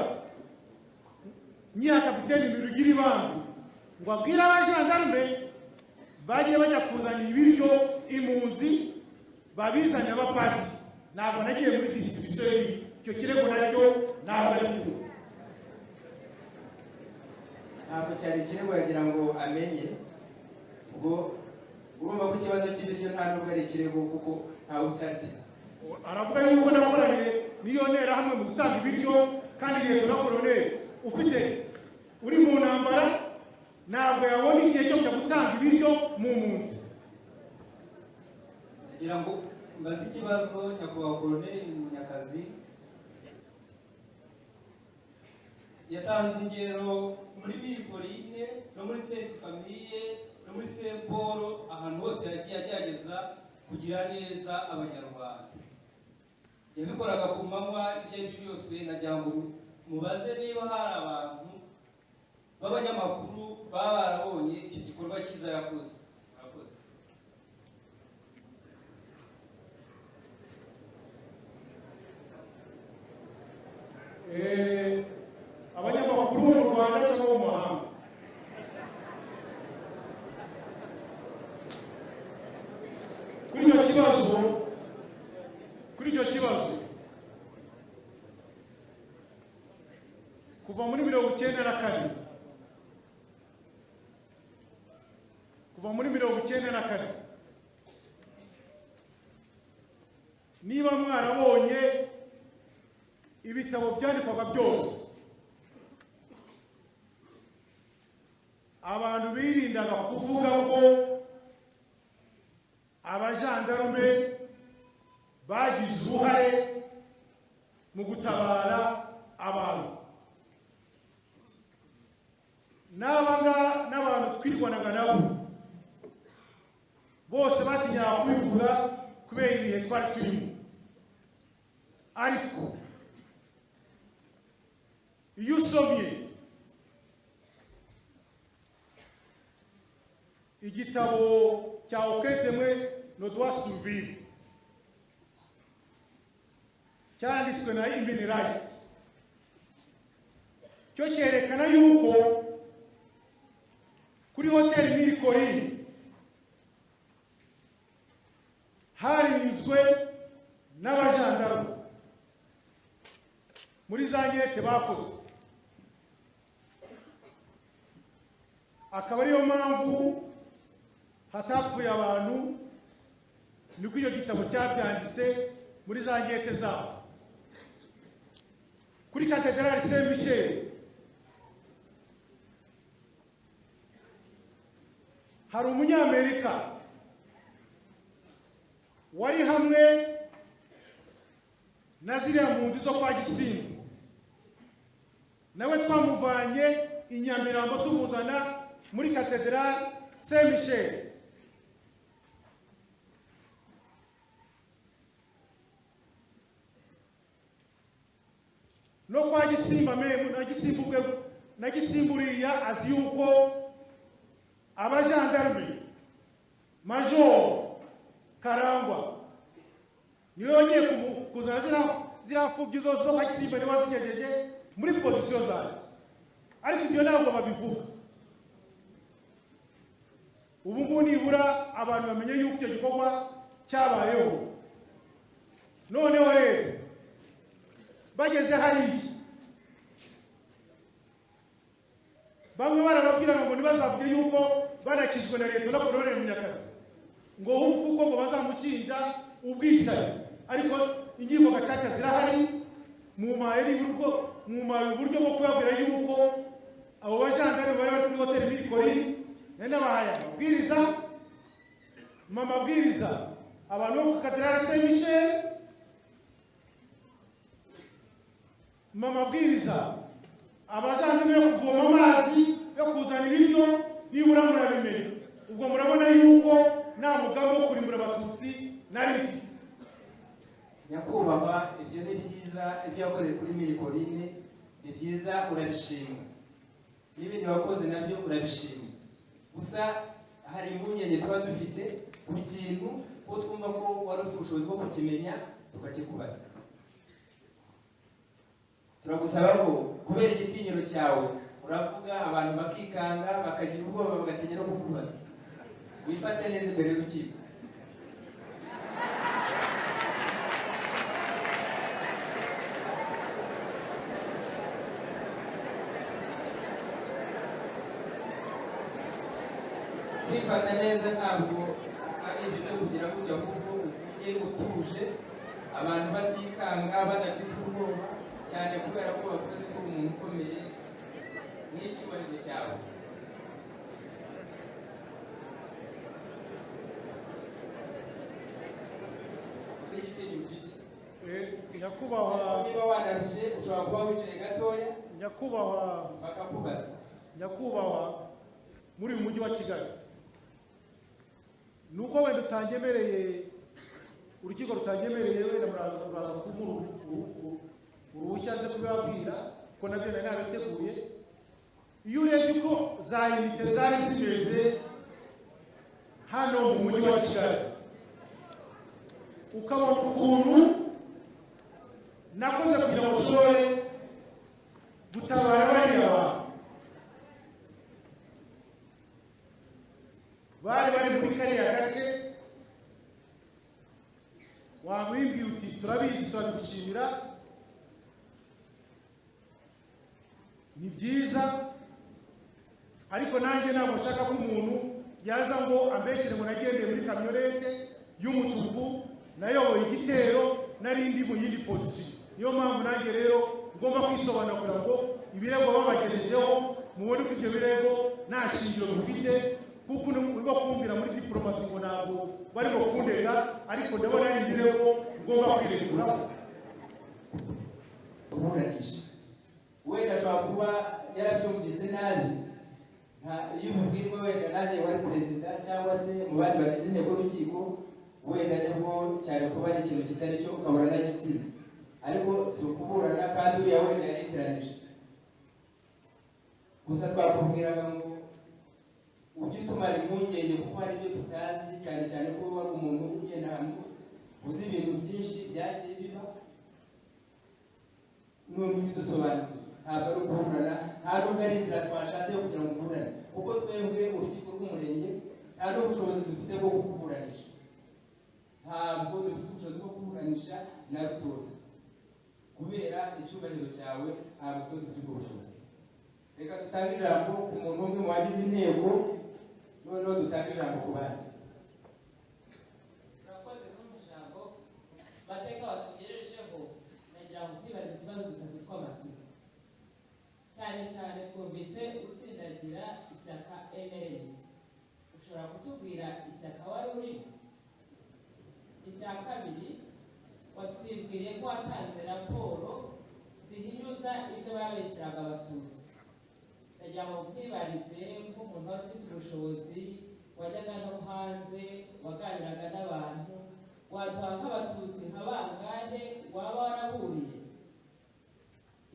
nyiha Kapiteni Mirugira Ibambe ngo abwire abajandarume bagiye bajya kuzanira ibiryo impunzi babizanye abapadiri. Ntabwo nagiye muri distribution y'ibi. Icyo kirego nacyo ntabwo ari cyo. Ntabwo cyari ikirego yagira ngo amenye. Ubwo urumva ko ikibazo cy'ibiryo nta nubwo ari ikirego kuko ntawe utarya. Aravuga yuko nakoranye miliyoneri hamwe mu gutanga ibiryo kandi Liyetona Koloneli uri mu ntambara ntabwo yabona igihe cyo kujya gutanga ibiryo mu mpunzi. Kugira ngo mbaze ikibazo nyakubahwa Koloneli Munyakazi yatanze ingero muri Mirikorine no muri Sainte Famille no muri Saint Paul, ahantu hose yagiye agerageza kugira neza abanyarwanda. Yabikoraga ku manywa, ibyo ari byo byose nagira ngo mubaze niba hari abantu b'abanyamakuru baba barabonye icyo gikorwa cyiza yakoze. Abanyamakuru bo mu Rwanda cyangwa mu mahanga, kuri icyo kibazo kuva muri 1994 niba mwarabonye ibitabo byandikwaga byose, abantu birindaga kuvuga ko abajandarume bagize uruhare mu gutabara abantu. N'abantu twirwanaga nabo bose iyo usomye igitabo cya Okedemwe no doit survivre cyanditswe na Human Rights, cyo cyerekana yuko kuri hoteli Mirikori harinzwe n'abajandarume muri za ngete bakoze, akaba ariyo mpamvu hatapfuye abantu, niko icyo gitabo cyabyanditse muri za ngete zabo. Kuri Katedrali Saint Michel hari umunyamerika wari hamwe na ziriya mpunzi zo kwa Gisimba, nawe twamuvanye i Nyamirambo tumuzana muri Katedrali Saint Michel. No kwa Gisimba memu na Gisimba uriya azi yuko abajandarume Major Karangwa niwe yongeye kuzana ziriya fubyi zose zo kwa Gisimba niwe wazigejeje muri pozisiyo zayo, ariko ibyo ntabwo babivuga. Ubu ngubu nibura abantu bamenye yuko icyo gikorwa cyabayeho. Noneho rero bageze hariya bamwe barababwira ngo ntibazavuge yuko banakijwe na leta no kurorera Munyakazi ngo kuko ngo bazamukinja ubwicanyi, ariko ingingo gacaca zirahari mu mayeri uburyo bwo kubabwira yuko abo bajandarume bari kuri hoteli Mirikori n'abahaye amabwiriza abantu bo ku Katedrali Saint Michel, amabwiriza abajandarume yo kuvoma amazi yo kuzana ibiryo nibura murabimenya. Ubwo murabona yuko nta mugambi wo kurimbura Abatutsi nari mfite. Nyakubahwa, ibyo ni byiza, ibyo yakoreye kuri Mirikori ni byiza, urabishima, n'ibindi wakoze nabyo urabishima. Gusa hari impungenge tuba dufite ku kintu ko twumva ko wari ufite ubushobozi bwo kukimenya tukakikubaza. Turagusaba ko kubera igitinyiro cyawe uravuga abantu bakikanga bakagira ubwoba bagatinya no kukubaza, wifate neza imbere y'urukiko. Wifata neza ntabwo ari ibyo kugira ngo ujya kuko uvuge utuje, abantu batikanga badafite ubwoba, cyane kubera ko bakoze ko umuntu ukomeye n'icyubahiro cyawe. N'igitinyiro ufite. Nyakubahwa, niba wanarushye ushobora kuba wicaye gatoya Nyakubahwa, bakakubaza. Nyakubahwa, muri uyu mujyi wa Kigali nuko wenda utangemereye, urukiko rutangemereye, wenda muraza kumuha uruhushya nze kubibabwira ko nabyo nari nabiteguye. Iyo urebye uko za unite zari zimeze hano mu mujyi wa Kigali, ukabona ukuntu nakoze kugira ngo ushobore gutabara bariya bantu bari muri kariya gace, wamwibwiye uti turabizi turabigushimira, ni byiza, ariko nanjye ntabwo nshaka ko umuntu yaza ngo ambeshyire ngo nagendeye muri kamyonete y'umutuku nayoboye igitero narindi mu yindi pozisiyo. Niyo mpamvu nanjye rero ngomba kwisobanura kugira ngo ibirego babagejejeho mubone ko ibyo birego nta shingiro bifite, kuko urimo kumbwira muri diplomasi ngo ntabwo barimo kundega, ariko ndabona ari ibirego ngomba kwireguraho. Umuranisha wenda ashobora kuba yarabyumvise nabi, iyo umubwirwa wenda nanjye wari perezida cyangwa se mu bandi bagize inteko y'urukiko, wenda nibwo cyane kuba ari ikintu kitari cyo ukabura n'agitsinze, ariko si ukuburana kandi uriya wenda yariteranije. gusa twakubwiraga ngo ujye utumara impungenge kuko hari ibyo tutazi, cyane cyane ko wari umuntu ugenda ahantu hose uzi ibintu byinshi byagiye biba, none ubidusobanurira. Ntabwo ari ukuburana, ntabwo ari inzira twashatse yo kugira ngo uburane, kuko twebwe urukiko rw'umurenge nta n'ubushobozi dufite bwo kukuburanisha, ntabwo dufite ubushobozi bwo kuburanisha na rutura, kubera icyubahiro cyawe ntabwo twe dufite ubwo bushobozi. Reka dutange ijambo ku muntu umwe mu bagize inteko, noneho dutange ijambo ku bandi. Murakoze kumpa ijambo. Mateka batugejejeho nagira ngo twibarize utubazo dutatu tw'amatsiko. Cyane cyane twumvise utsindagira ishyaka MRND. Ushobora kutubwira ishyaka wari urimo? Icya kabiri, watwibwiriye ko watanze raporo zihinyuza ibyo babeshyiraga abatutsi. Nagira ngo twibarize nk'umuntu wari ufite ubushobozi, wajyaga no hanze, waganiraga n'abantu, waduha nk'abatutsi nka bangahe waba waraburiye?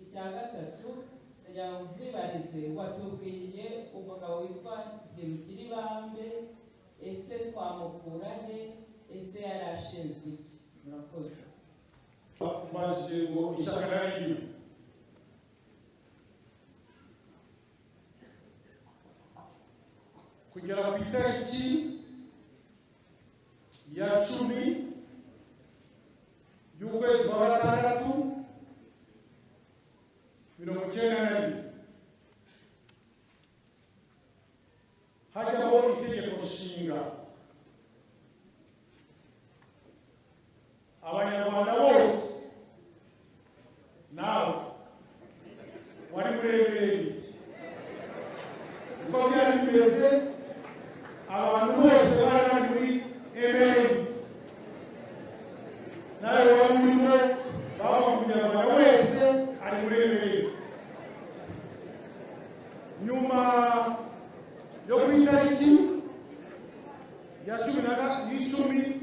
Icya gatatu, nagira ngo twibarize, watubwiye umugabo witwa Ntirugiribambe, ese twamukura he? Ese yari ashinzwe iki? Murakoze. Maze ngo ishyaka naryo kugera ku itariki ya 10 y'ukwezi kwa gatandatu 1992 hajyaho itegeko nshinga. Abanyarwanda bose nawe wari murebeye uko byari bimeze, abantu bose bari bari muri MRND, nawe wari urimo, baba umunyarwanda wese ari muri MRND. Nyuma yo ku itariki ya 10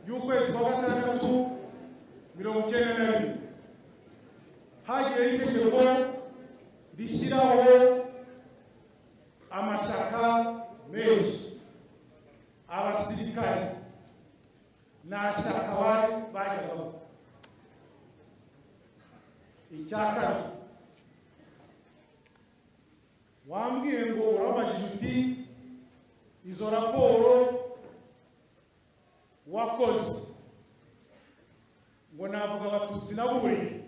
y'ukwezi kwa gatandatu 1992 hagiyeho itegeko rishyiraho amashyaka menshi. Abasirikare nta shyaka bari bajyagaho. Icya kabiri, wambwiye ngo urabajije uti izo raporo wakoze ngo navuga abatutsi naburiye.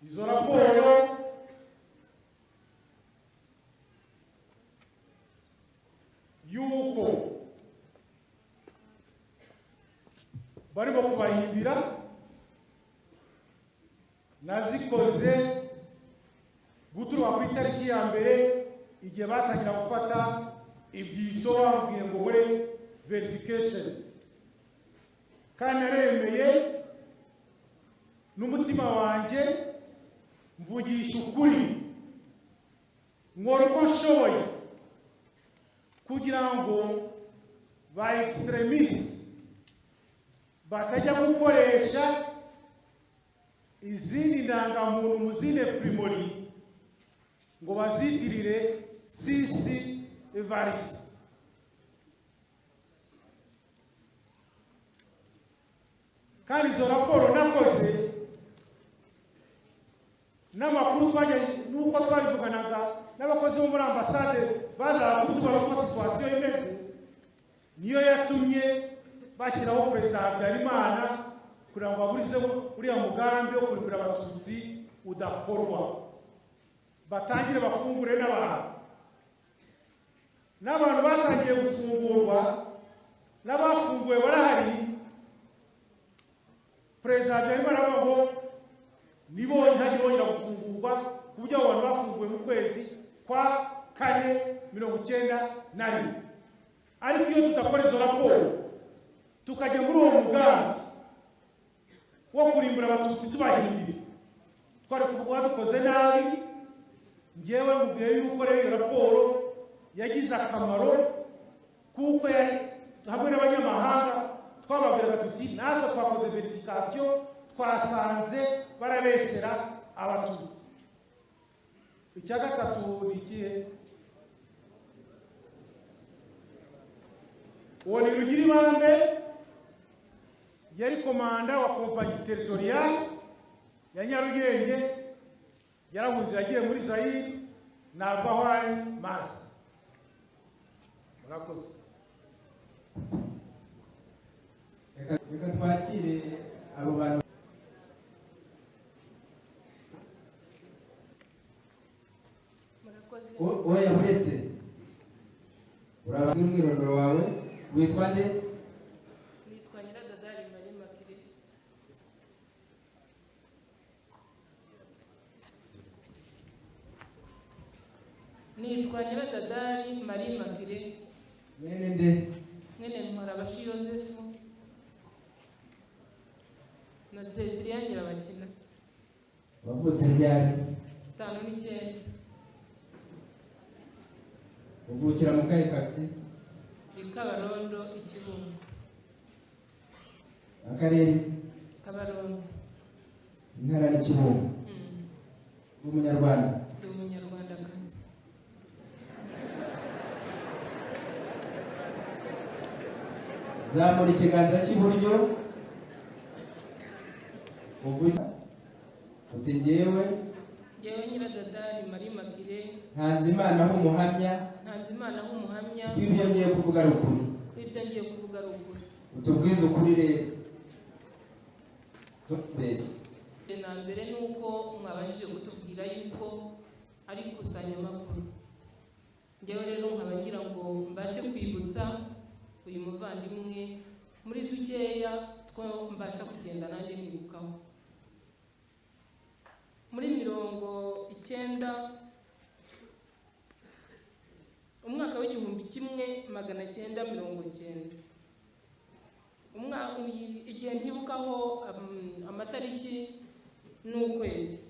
Izo raporo yuko barimo kubahimbira nazikoze guturuka ku itariki ya mbere igihe batangira gufata ibyitso bambwiye ngo muri verification, kandi naremeye n'umutima wanjye mvugisha ukuri, nkora uko nshoboye kugira ngo ba extremist batajya gukoresha izindi ndangamuntu mu zindi primori ngo bazitirire Sisi Evariste. Kandi izo raporo nakoze n'amakuru n'uko twabivuganaga n'abakozi bo muri ambasade bazaga kutubaza uko situasiyo imeze, niyo yatumye bashyiraho Perezida Habyarimana kugira ngo baburize uriya mugambi wo kurimbura abatutsi udakorwa, batangire bafungure n'abantu batangiye gufungurwa n'abafunguwe barahari. Perezida Habyarimana aravuga ngo nibo ntajya bongera gufungurwa, ku buryo abantu bafunguwe mu kwezi kwa 4/1991. Ariko iyo tudakora izo raporo tukajya muri uwo mugambi wo kurimbura abatutsi tubahimbira, twari kuvuga dukoze nabi. Ngewe mubwiye yuko rero iyo raporo yagize akamaro, kuko hamwe n'abanyamahanga twababwiraga tuti natwe twakoze verification, twasanze barabeshyera abatutsi. icya gatatu ni ikihe? uwo ni Rugirimande, yari komanda wa kompanyi teritoriyale ya Nyarugenge, yarahunze yagiye muri Zaire ntabwo aho ari mazi. Murakoze. Reka twakire abo bantu. Oya buretse urabona umwirondoro wawe, witwa nde? Nitwa Nyiradadari Marie Makire. Nitwa Nyiradadari Marie Makire. Mwene nde? Mwene Ntwarabashi Yosefu na Cecilia Nyirabakina. Wavutse ryari? 59. Uvukira mu kahe kati? Kabarondo Ikibungo. Akarere? Kabarondo. Intara ni Kibungo. Umunyarwanda? Ndi Umunyarwandakazi. Zamura ikiganza cy'iburyo uvuga uti njyewe Nyiradadari Marie Makire Ntanzimana h'umuhamya w'ibyo ngiye kuvuga ruguru. Utubwize ukuri rero tubeshye. Na mbere ni uko mwabashije kutubwira yuko ari ikusanyamakuru. Njyewe rero nkaba ngira ngo mbashe kwibutsa uyu muvandimwe muri dukeya two mbasha kugenda nanjye nibukaho. Muri 90 umwaka w'1990 igihe ntibukaho amatariki n'ukwezi.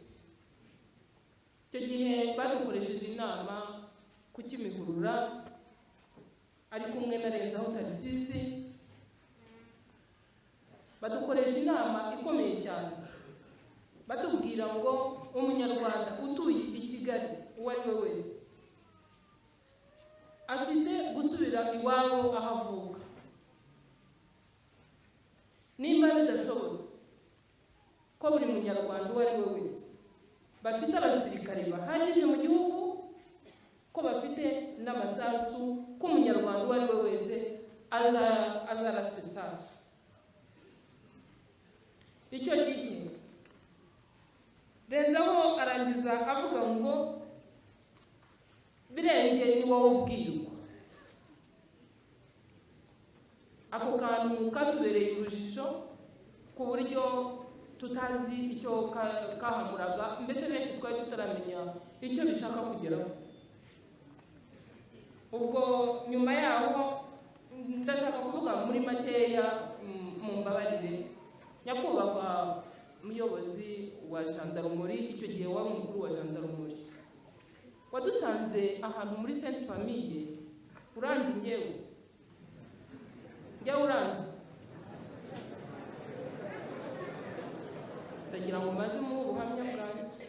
Icyo gihe badukoresheje inama ku Kimihurura ari kumwe na Renzaho Tarisisi, badukoresha inama ikomeye cyane batubwira ngo umunyarwanda utuye i Kigali uwo ari we wese afite gusubira iwabo aho avuka. Nimba bidashobotse ko buri munyarwanda uwo ari we wese bafite abasirikare bahagije mu gihugu, ko bafite n'amasasu, ko umunyarwanda uwo ari we wese azaraswa isasu. Icyo gihe Renzaho arangiza avuga ngo Birenge ni wowe ubwirwa. Ako kantu katubereye urujijo ku buryo tutazi icyo kahamuraga, mbese benshi twari tutaramenya icyo bishaka kugeraho. Ubwo nyuma yaho ndashaka kuvuga muri makeya mu mbabarire. Nyakubahwa umuyobozi wa gendarmerie, icyo gihe wari umukuru wa gendarmerie, wadusanze ahantu muri Sainte Famille. Uranzi njyewe uranzi, ndagira ngo maze mu buhamya bwanjye.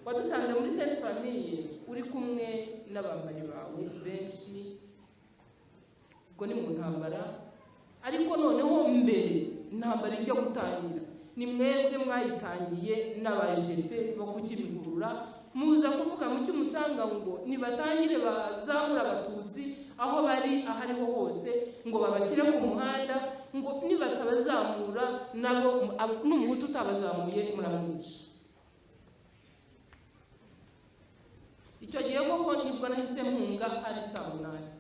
Wadusanze muri Sainte Famille uri kumwe n'abambari bawe benshi, ubwo ni mu ntambara. Ariko noneho mbere intambara ijya gutangira ni mwebwe mwayitangiye n'abajepe bo ku Kimihurura, muza kuvuga mu cy'umucanga ngo nibatangire bazamura abatutsi aho bari ahariho hose, ngo babashyire ku muhanda, ngo nibatabazamura nabo n'umuhutu utabazamuye muramwica. Icyo gihe koko nibwo nahise mpunga hari saa 8.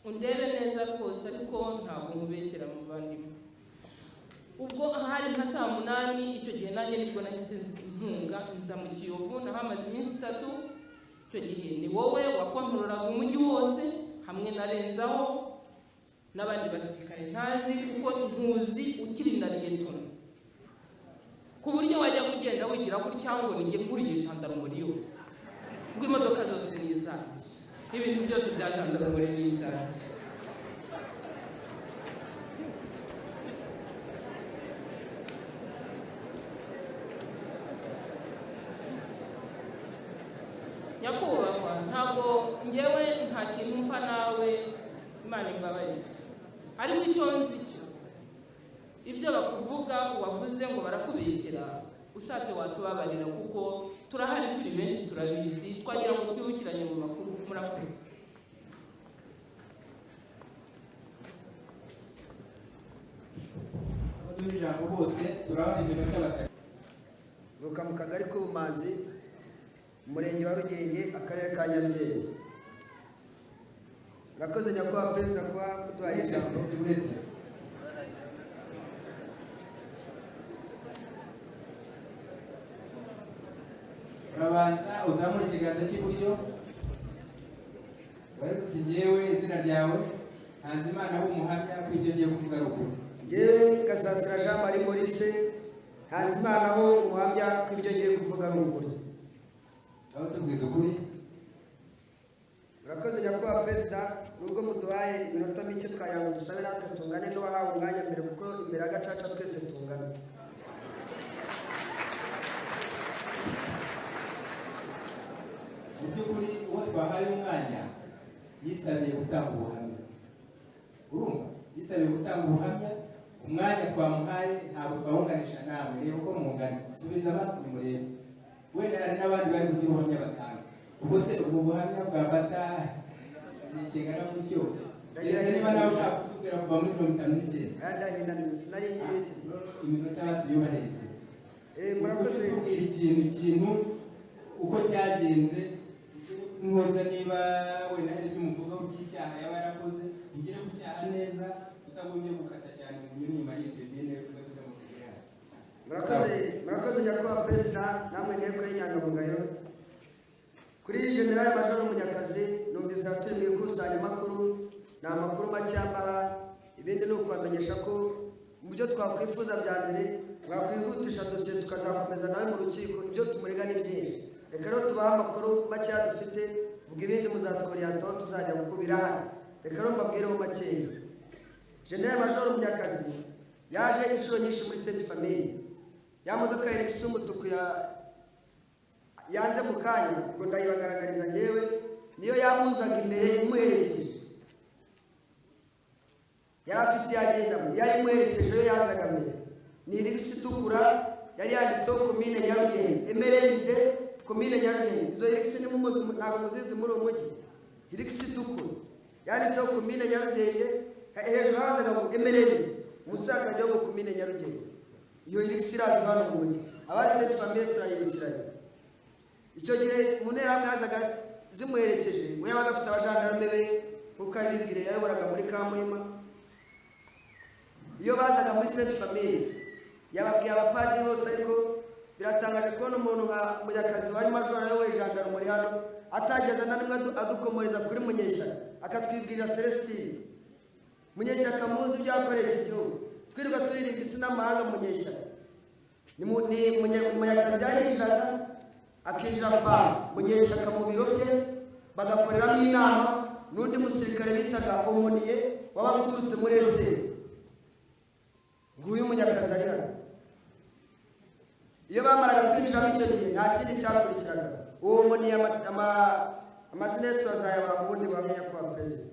Undebe neza rwose ariko ntabwo nkubeshyera muvandimwe. Ubwo hari nka saa 8 icyo gihe nanjye nibwo nahise mpunga nza mu Kiyovu, nahamaze iminsi 3. Icyo gihe ni wowe wakontroraga umujyi wose hamwe na Renzaho n'abandi basirikare ntazi, kuko ntuzi ukiri na Liyetona, ku buryo wajya kugenda wigira gutya ngo nijye kuriye gendarmerie yose, ngo imodoka zose ni izanjye, ibintu byose bya gendarmerie ni izanjye. nyakubahwa ntabwo ngewe nta kintu mfa nawe Imana imbabarire ariko icyo nzi cyo ibyo bakuvuga wavuze ngo barakubeshyera ushatse watubabarira kuko turahari turi benshi turabizi twagira ngo twibukiranye mu makuru murakoze. ijambo bose turabaha iminota batatu. Ruka mu kagari k'Ubumanzi, umurenge wa Rugenge, akarere ka Nyarugenge. Murakoze nyakubahwa perezida kuba muduhaye ijambo. Urabanza uzamura ikiganza cy'iburyo bari kuti ngewe izina ryawe Ntanzimana w'umuhamya ko ibyo ngiye kuvuga ari ukuri. Ngewe Gasasira Jean Marie Maurice Ntanzimana ho umuhamya ko ibyo ngiye kuvuga ari ukuri. Aho tubwiza ukuri. Murakoze nyakubahwa perezida, nubwo muduhaye iminota mike twayango dusabe natwe tungane n'uwahawe umwanya mbere kuko imbere y'agacaca twese tungana. Mu by'ukuri uwo twahaye umwanya yisabiye gutanga ubuhamya. Urumva yisabiye gutanga ubuhamya, umwanya twamuhaye ntabwo twawunganisha namwe, reba uko mungana, subiza abantu nimurebe. Wenda hari n'abandi bari kugira ubuhamya batanga. Ubwo se ubwo buhamya bwafata ikingana gutyo. Gereza niba nawe ushaka kutubwira kuva muri 59. Sinari nyireke. Iminota basi yubahirize. Murakoze kubwira ikintu uko cyagenze nkoza niba wenda hari ibyo muvuga by'icyaha yaba yarakoze ugire ku cyaha neza utagombye gukata cyane mu nyuma y'icyo bine kuza kuza mu kigera. Murakoze nyakubahwa perezida, namwe nteko y'inyangamugayo. Kuri General Major Munyakazi numvise turi mu ikusanyamakuru, ni amakuru make y'ambaha, ibindi ni ukubamenyesha ko mu byo twakwifuza bya mbere mwakwihutisha dosiye tukazakomeza nawe mu rukiko, ibyo tumurega ni byinshi. Reka rero tubaha amakuru make dufite, ubwo ibindi muzatworiyantaho tuzajya gukubira hano. Reka rero mbabwireho makeya. General Major Munyakazi yaje inshuro nyinshi muri Sainte Famille. Ya modoka y'Elexus umutuku yanze mu kanya ngo ndayibagaragariza ngewe niyo yamuzaga imbere imuherekeje. Yari afite yagendamo, yari imuherekeje yo yazaga mbere. Ni Elexus itukura yari yanditseho komine Nyarugenge, emerende komine Nyarugenge. Izo Elexus ni mumuzi ntabwo muzizi muri uwo mujyi. Elexus itukura yanditseho komine Nyarugenge, hejuru hazaga ngo emerende, musaka ajya ngo komine Nyarugenge. Iyo Elexus irazi hano mu mujyi. Abari Sainte Famille turayibukiranye. Icyo gihe mu ntera mwazaga zimuherekeje, we yabaga afite abajandarume be kuko abibwire yayoboraga muri Kamuhima. Iyo bazaga muri Sainte Famille yababwiye abapadiri bose, ariko biratangaje kubona umuntu nka Munyakazi wari major ayoboye jandarume hano atageza na rimwe adukomoreza kuri Munyeshyaka, akatwibwirira Celestine. Munyeshyaka muzi ibyo yakoreye iki gihugu, twirirwa turirimba isi n'amahanga Munyeshyaka. Ni Munyakazi yarinjiraga akinjira kwa Munyeshyaka mu biro bye bagakoreramo inama n'undi musirikare bitaga Omoniye waba uturutse muri Eseri. Nguyu Munyakazi ari hano. Iyo bamaraga kwinjiramo icyo gihe nta kindi cyakurikiraga. Uwo Omoniye amazina ye turazayabara mu bundi bamenya kwa perezida.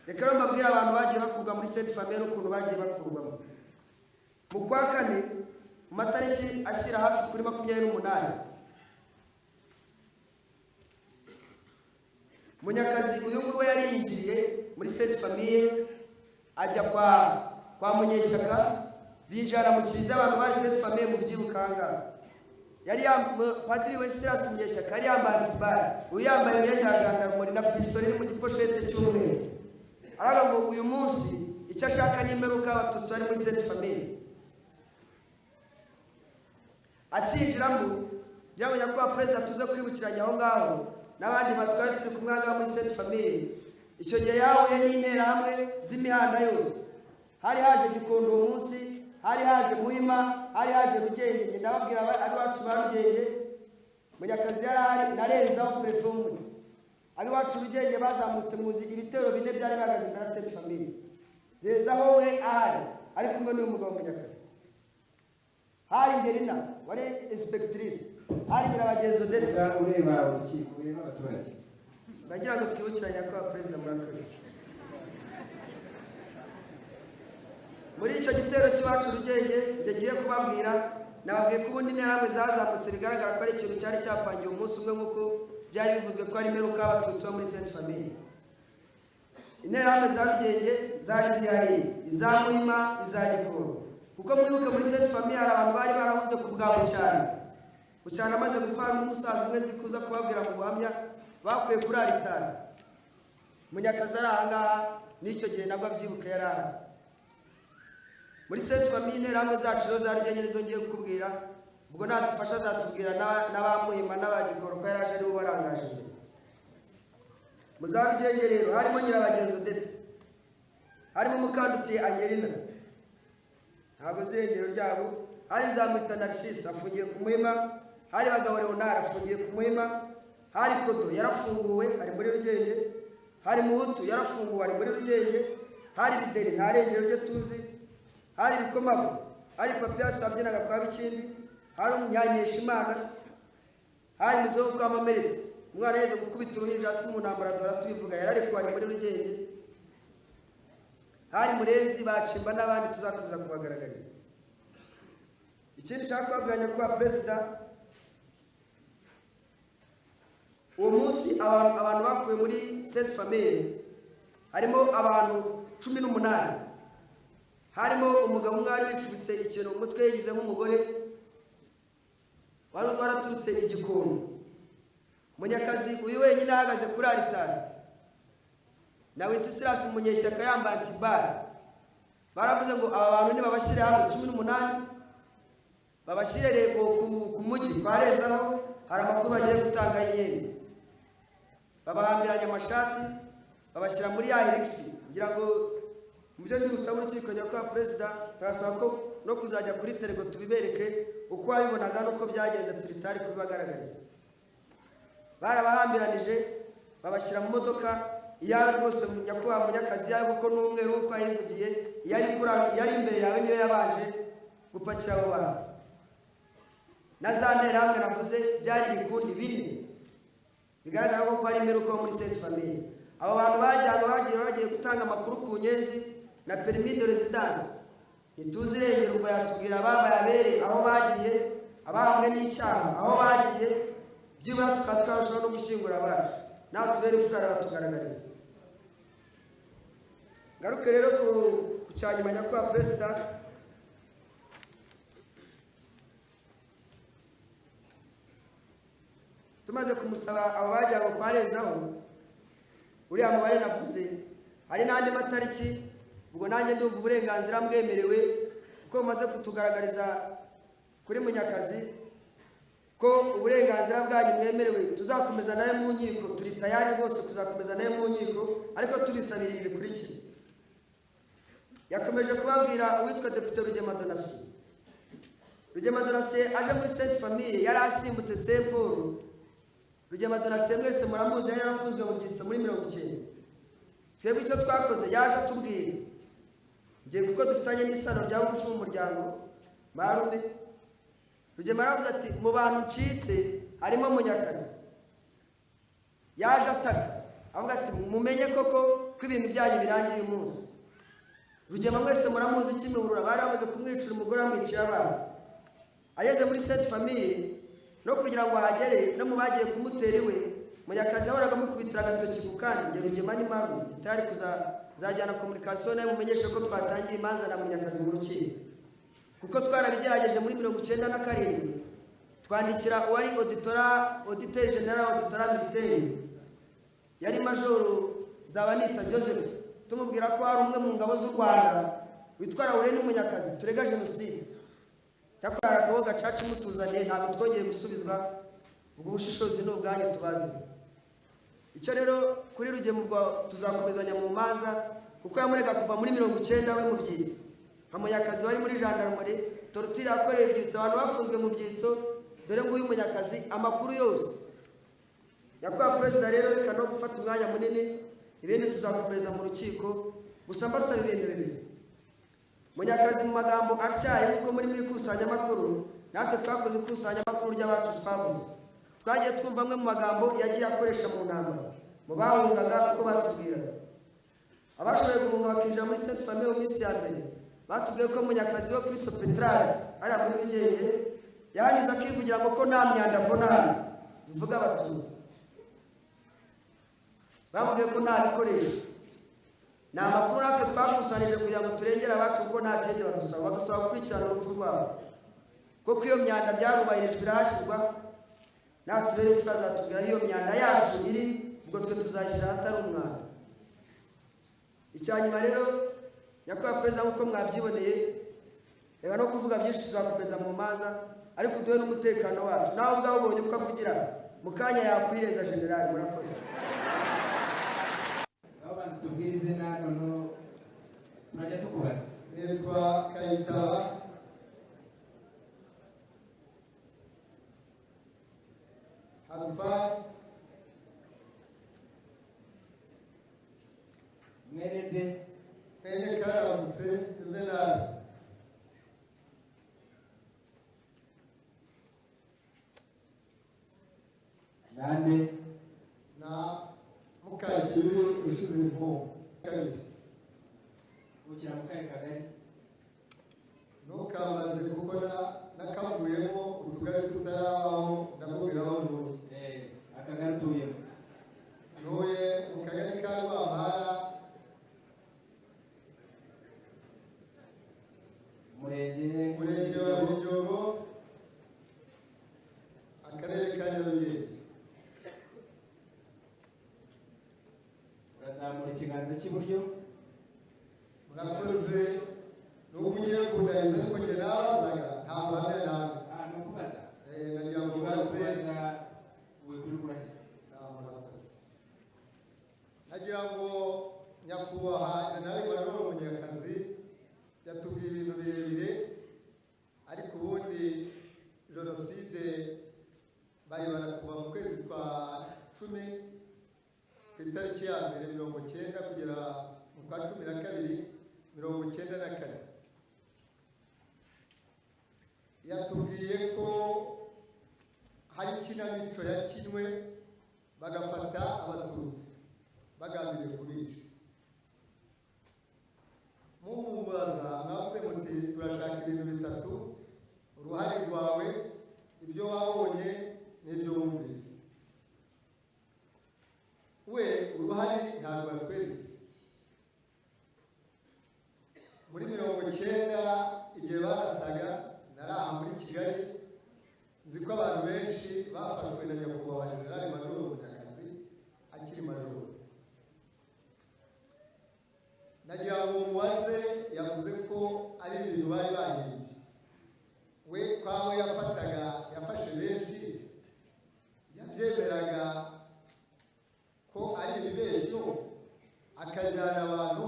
Reka rero mbabwira abantu bagiye bakurwa muri Sainte Famille n'ukuntu bagiye bakurwamo. Mu kwa kane mu matariki ashyira hafi kuri 28 Munyakazi uyu nguyu we yarinjiriye muri Sainte Famille ajya kwa Munyeshyaka, binjira mu kiliziya abantu bari Sainte Famille mu byibukanga. Yari Padiri we Silas Munyeshyaka yari yambaye antibari, uyu yambaye imyenda ya jandarumori na pistoli iri mu giposhete cy'umweru. Araga ngo uyu munsi icyo ashaka ni imperuka y'Abatutsi bari muri Sainte Famille. Akinjiramo kugira ngo nyakubahwa perezida tuze kwibukiranya aho ngaho n'abandi batwari turi kumwe ngaho muri Sainte Famille. Icyo gihe yahuye n'interahamwe z'imihanda yose. Hari haje Gikondo uwo munsi, hari haje Muhima, hari haje Rugenge. Ndababwira ari wacu ba Rugenge, Munyakazi yari ahari, narenzaho prefe w'umujyi. Abi wacu Rugenge bazamutse muzi ibitero bine byari bihagaze imbere ya Sainte Famille. Rezaho we ahari ari kumwe n'uyu mugabo Munyakazi. Hari Ngerina wari inspectrice, hari Nyirabagenzi Odette ureba urukiko ureba abaturage bagira ngo twibukiranye ko perezida murakoze. Muri icyo gitero cy'iwacu Rugenge yagiye kubabwira nababwiye ko ubundi interahamwe zazamutse bigaragara ko ari ikintu cyari cyapangiye umunsi umwe nk'uko byari bivuzwe ko ari imperuka y'abatutsi bo muri Sainte Famille. Interahamwe za Rugenge zari zihari, iza Muhima, iza Gikoro, kuko mwibuke muri Sainte Famille hari abantu bari barahunze ku bwa Bucyana amaze gupfa n'umusaza umwe ndikuza kubabwira mu buhamya bakuye kuri Aritari. Munyakazi ari ahangaha n'icyo gihe nabwo abyibuka yari ahari. Muri Sainte Famille interahamwe zacu rero za Rugenge nizo ngiye kukubwira, ubwo nadufasha azatubwira n'abamuhima n'abagikoro ko yaraje ari bo barangaje imbere. Mu za Rugenge rero harimo Nyirabagenzi Odette, harimo Mukandutiye Angelina, ntabwo zirengero ryabo, hari Nzamwita Narcisse afungiye ku Muhima, hari Bagabo Leonard afungiye ku Muhima, hari Kodo yarafunguwe ari muri Rugenge, hari Muhutu yarafunguwe ari muri Rugenge, hari Bideri nta rengero rye tuzi, hari Bikomago, hari Papias abyinaga kwa Bikindi, hari Umunyanyeshimana, hari Muzeho kwa Mamerete umwana yeze gukubita uruhinja hasi mu ntambara dora tubivuga yararekuwe ari muri Rugenge, hari Murenzi Bacimba n'abandi tuzakomeza kubagaragarira. Ikindi nshaka kubabwira kwa perezida, uwo munsi abantu bakuye muri Sainte Famille harimo abantu 18, harimo umugabo umwe wari wifubitse ikintu mu mutwe yigize nk'umugore wari waraturutse Igikondo. Munyakazi uyu wenyine ahagaze kuri Aritari, nawe Sisirasi Munyeshyaka yambaye antibari. Baravuze ngo aba bantu nibabashyire hamwe 18 babashyire rego ku mujyi kwarenzaho, hari amakuru bagiye gutanga y'inyenzi. Babahambiranya amashati babashyira muri ya Helix, ngira ngo mu byo n'ubusaba urukiko nyakubahwa perezida turasaba ko no kuzajya kuri terego tubibereke uko wabibonaga nuko byagenze turitari kubibagaragariza. Barabahambiranije babashyira mu modoka iyawe rwose nyakubahwa Munyakazi yawe kuko n'umweru uko yayivugiye yari imbere yawe niyo yabanje gupakira abo bantu. Na za nterahamwe navuze byari ibikundi 4 bigaragara ko ari imperuka muri Sainte Famille. Abo bantu bagiye gutanga amakuru ku nyenzi na permis de résidence, ntituzi irengero ubwo yatubwira ababaye abere aho bagiye, abahamwe n'icyaha aho bagiye, byibura tukatwarushaho no gushingura abacu nawe tubere ifurara batugaragariza. Ngaruke rero ku cyanyuma nyakubahwa perezida, tumaze kumusaba abo bajya ngo kwarenzaho uriya mubare navuze, hari n'andi matariki, ubwo nanjye ndumva uburenganzira mbwemerewe kuko mumaze kutugaragariza kuri Munyakazi ko uburenganzira bwanyu mwemerewe. Tuzakomeza nawe mu nkiko, turi tayari rwose kuzakomeza nawe mu nkiko, ariko tubisabira ibi bikurikira. Yakomeje kubabwira uwitwa Depite Rugema Donatien. Rugema Donatien aje muri Sainte Famille yari asimbutse Saint Paul. Rugema Donatien mwese muramuzi yari yarafunzwe mu byitso muri 90. Twebwe icyo twakoze yaje atubwira, ngiye kuko dufitanye n'isano rya bugufi mu muryango marume. Rugema aravuze ati mu bantu ncitse harimo Munyakazi. Yaje ataka avuga ati mumenye koko ko ibintu byanyu birangiye uyu munsi. Rugema mwese muramuzi Kimihurura bari bamaze kumwicira umugore amwicira abana. Ageze muri Sainte Famille no kugira ngo ahagere no mu bagiye kumutera iwe, Munyakazi yahoraga mukubitira agatoki ku kandi. Nge Rugema ni maru itari kuzajyana communication nayo mumenyeshe ko twatangiye imanza na Munyakazi mu rukiko, kuko twarabigerageje muri 97 twandikira uwari auditeur general auditora militaire yari majoro Zabanita Joseph, tumubwira ko hari umwe mu ngabo z'u Rwanda witwa Laurent Munyakazi turega jenoside. Cyakora akaboga cacu mutuzaniye ntabwo twongeye gusubizwa, ubwo bushishozi n'ubwanyu tubaze. Icyo rero kuri Rugema ubwo tuzakomezanya mu manza kuko yamurega kuva muri 90 we mu byitso. Munyakazi wari muri gendarmerie, torture yakoreye ibyitso, abantu bafunzwe mu byitso. Dore ngo uyu Munyakazi amakuru yose yakwa perezida rero reka no gufata umwanya munini, ibintu tuzakomereza mu rukiko. Gusa mbasaba ibintu bibiri. Munyakazi mu magambo atyaye kuko muri mwikusanya makuru natwe twakoze ikusanyamakuru ry'abacu twabuze. Twagiye twumva amwe mu magambo yagiye akoresha mu ntambara mu bahungaga uko batubwiraga. Abashoboye guhunga bakinjira muri Sainte Famille mu minsi ya mbere batubwiye ko Munyakazi wo kuri Sopetrade ari muri Rugenge yahanyuze akivugira ngo ko nta myanda mbona hano bivuga abatutsi. Bavugiye ko nta bikoresho. Ni amakuru natwe twakusanije kugira ngo turengere abacu kuko nta kindi badusaba gukurikirana urupfu rwabo. Kuko iyo myanda byarubahirijwe irahashyirwa, natubere imfura zatubwira iyo myanda yacu iri, ubwo twe tuzayishyira ahatari umwanda. Icyanyuma rero nyakubahwa perezida nk'uko mwabyiboneye, reba no kuvuga byinshi tuzakomeza mu manza, ariko duhe n'umutekano wacu. Nawe ubwawe ubonye uko avugira mu kanya yakwireza generali. Murakoze. Aho bantu tubwire izina noneho turajya tukubaza. Nitwa Kayitaba Alfa Mwenede Mwene Karamutse Juvenal Nande na Mukakibi ushize impungu kabiri. ukira mu kahe kagari? Ntukamaze kuko nakavuyemo utugari tutarabaho ndakubwira aho ntuye. Akagari utuyemo? Ntuye mu kagari ka Rwampara, umurenge wa Biryogo, akarere ka Nyarugenge. Urazamura ikiganza cy'iburyo. Murakoze. Nubwo ugiye kundahiriza ariko njye nabazaga nta buhamya nawe. Ni ukubaza? Nagira ngo ubaze. Uwe kuri kurahira. Sawa, murakoze. Nagira ngo nyakubahwa Jenerali Majoro Munyakazi yatubwiye ibintu birebire, ariko ubundi jenoside bayibara kuva mu kwezi kwa 10 ku itariki ya mbere 19 kugera mu kwa 12 1994. Yatubwiye ko hari ikinamico yakinwe bagafata abatutsi bagambiriye kubica. Mumubaza mwavuze muti turashaka ibintu bitatu: uruhare rwawe, ibyo wabonye n'ibyo wumvise. We uruhare ntabwo yatweretse. Muri 19 igihe barasaga naraha muri Kigali, nzi ko abantu benshi bafashwe na nyakubahwa Jenerali Majoro Munyakazi akiri majoro. Nagira ngo mubaze, yavuze ko ari ibintu bari bahinze. We kwawe yafashe benshi, yabyemeraga ko ari ibibeshyo akajyana abantu,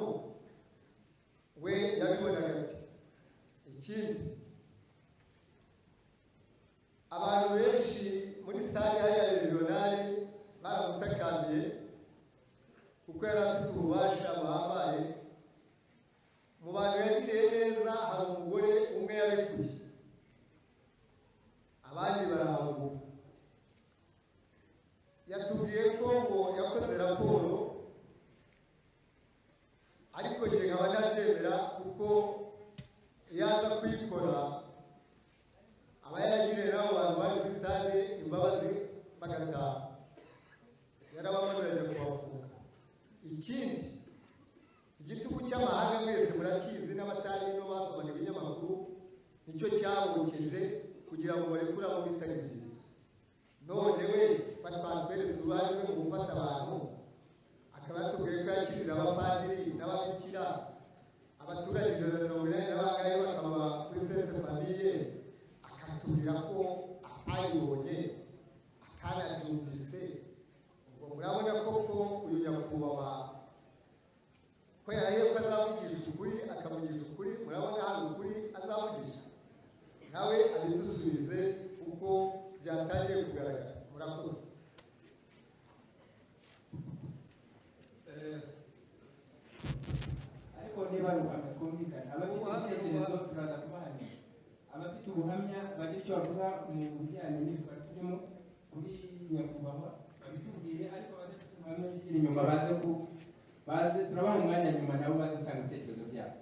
we yabibonaga ati. Ikindi, abantu benshi muri stade hariya regionali baramutakambiye kuko yari afite ububasha buhambaye. Mu bantu yagiriye neza hari umugore umwe yarekuye, abandi barahaguruka. Yatubwiye ko ngo yakoze raporo, ariko njye nkaba ntabyemera kuko iyo aza kuyikora aba yaragiriye n'abo bantu bari kuri stade imbabazi bagataha, yarabamanura ajya kubafunga. Ikindi, igitugu cy'amahanga mwese murakizi, n'abatari no basomana ibinyamakuru nicyo cyabukije kugira ngo barekuramo bitari byiza. None we twatweretse uruhare rwe mu gufata abantu, akaba yatubwiye ko yakirira abapadiri n'ababikira, abaturage 180 n'abangahe bakaba kuri Sainte Famille, akatubwira ko atabibonye atanabyumvise. Ubwo murabona koko uyu nyakubahwa ko yarahiye ko azavugisha ukuri akavugisha ukuri. Murabona hari ukuri azavugisha, nawe abidusubize uko byatangiye kugaragara. Murakoze. Ariko niba ari ubuhamya twumvikana, abafite ibitekerezo turaza kubahamya, abafite ubuhamya bagira icyo bavuga mu bijyanye n'ibitwaro turimo kuri nyakubahwa babitubwire, ariko abadafite ubuhamya bigira inyuma baze turabaha umwanya nyuma nabo baze gutanga ibitekerezo byabo.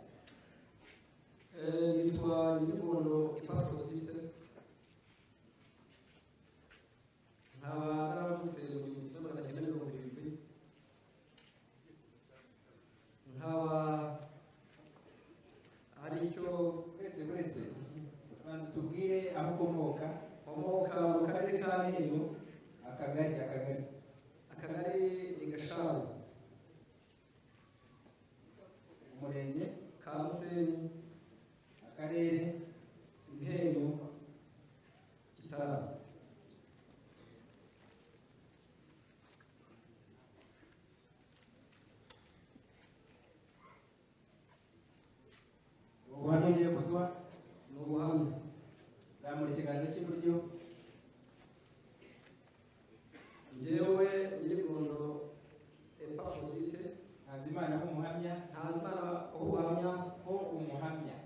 Nitwa Nyiribondo Epafrodite, nkaba naravutse mu 1970, nkaba ari icyo uretse banza tubwire aho ukomoka. Nkomoka mu karere ka Ntenyo, akagari ni Gasharu, umurenge Kamusenyi, akarere Ntenyo, Gitarama. ubuhamya ugiye kuduha ni ubuhamya. zamura ikiganza cy'iburyo. Njyewe Nyiribondo Epafrodite, Ntazimana h'umuhamya. Ntazimana h'ubuhamya, umuhamya.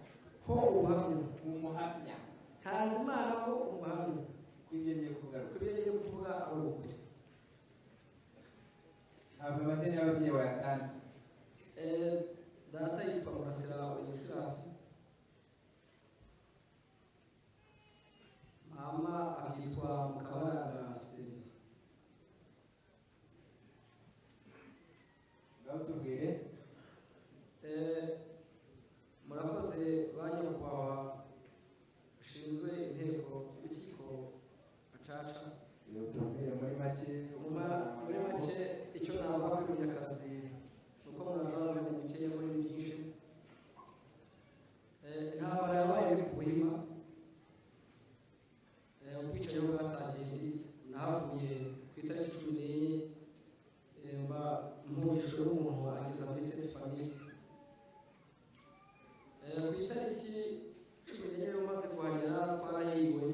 Ntazimana h'ubuhamya. Kw'ibyo ngiye kugaruka. Kubyo ngiye kuvuga ari ukuri. Ntabwo amazina y'ababyeyi bayatanze. Data yitwa Murasira Wenceslas, mama akitwa Mukabaranga Stella. Ngaho tubwire. Murakoze ba nyakubahwa ushinzwe inteko y'urukiko gacaca. Tubwire muri make. Muri make icyo navuga kuri Munyakazi nuko murabona mu bikeya muri byinshi. Intambara yabaye ku Buhima, ubwicanyi bwatangiye nahavuye ku itariki 14 mba mpujijwe n'umuntu ageza muri cette famille. Ku itariki 14 umaze kuhagera twarahiwe.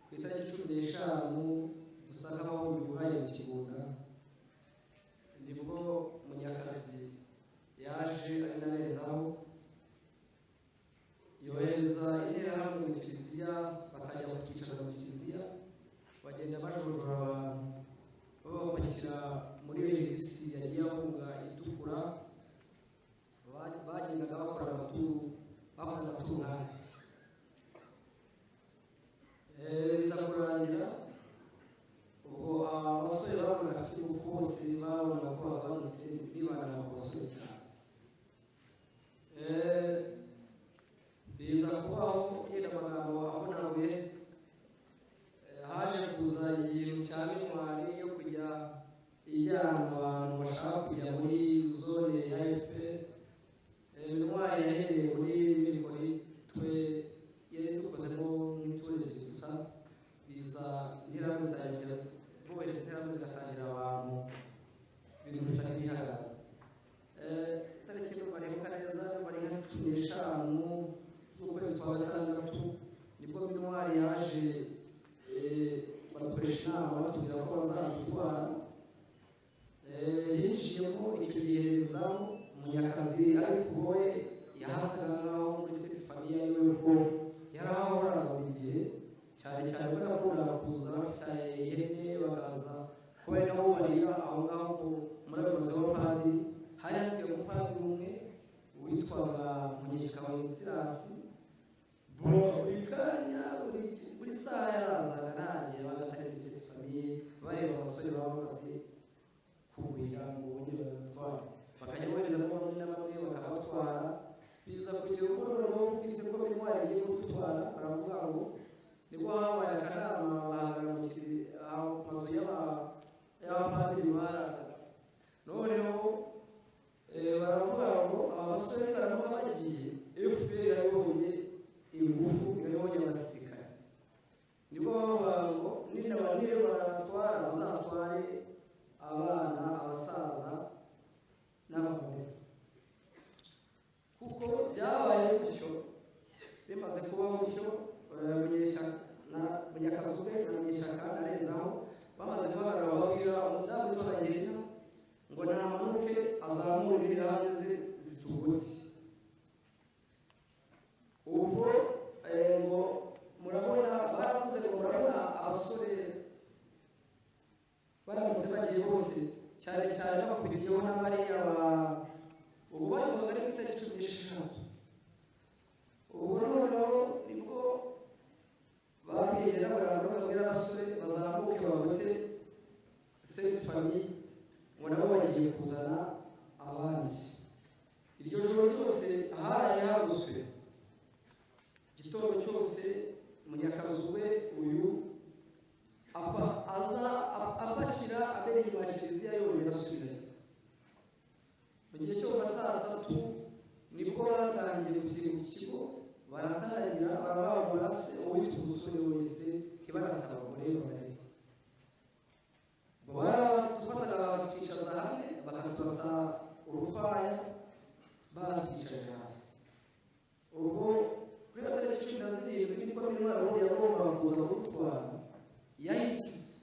Ku itariki 15 dusanga aho bibaye mu Kigunda, nibwo Munyakazi yaje ari narezaho yohereza interahamwe mu kiliziya, batangira kutwicaza mu kiliziya, bagenda bajojora abantu babapakira muri iyo bisi yagiye ahunga itukura, bagendaga bakora amaturu, bakoze amaturu nk'aya. Biza kurangira ubwo abasore babonaga afite ingufu bose babonaga ko bagabanutse, bibanaga ku basore cyane. Biza kubaho yenda amagambo avunaguye, haje kuza ikintu cya mintwari yo kujya ijyana abantu bashaka kujya muri zone ya FPR. Mintwari yahereye muri Mirikori, twe yari dukozemo nk'itureje gusa, biza interahamwe zitangira bohereza interahamwe zigatangira abantu ibintu bisa nk'ibihagarara. Tariki baribuka neza bari nka 15 z'ukwezi kwa gatandatu nibwo Mintwari yaje, badukoresha inama batubwira ko bazadutwara. Hinjiyemo icyo gihe zamu Munyakazi ariko we yahasaga nkaho muri cette famille ariwe ko yarahoraga buri gihe, cyane cyane ko yakundaga kuza bafite ihene bakaza kuba ari naho barira aho ngaho muri ayo mazu y'abapadiri. Hari hasigaye umupadiri umwe witwaga Munyeshyaka Wenceslas, buri kanya buri saha yarazaga nanjye bagatari muri cette famille bareba abasore baba bamaze kugwira ngo bongere babatware, bakajya bohereza bamwe na bamwe bakabatwara. Biza kugira ubwo bumvise ko Mintwari agiye gutwara, baravuga ngo nibwo habaye akanama bahagarara mu mazu y'abapadiri baraga. Noneho baravuga ngo aba basore baravuga bagiye, FPR irabonye ingufu, irabonye abasirikare. Nibwo bavuga ngo niba baratwara bazatware abana, abasaza n'abagore. Kuko byabaye gutyo, bimaze kuba gutyo, Munyakazi ubwe na Munyeshyaka narezaho bamaze guhagarara babwira umudamu witwa Angelina ngo namanuke azamure interahamwe ze zitugutse. Ubwo ngo murabona baramutse bagiye bose cyane cyane bakubitiyeho n'abariya ubu bavuga ari ku itariki 16. ubu noneho nibwo babwira babwira abasore bazamuke bagote Sainte Famille ngo nabo bagiye kuzana abandi. Iryo joro ryose aharaye haguswe, igitondo cyose Munyakazube uyu apakira abere inyuma ya kiliziya yongera asubira. Mu gihe cyo mu saa 3 nibwo batangiye gusimbuka ikigo, baratangira barababura se uwitwa umusore wese kibarasaba umureba bari dufataga batwicaza hamwe bakatubasa urufaya batwicaje hasi. Ubwo kuri tariki 17 nibwo Minwari wundi yagombaga kuza gutwara yahise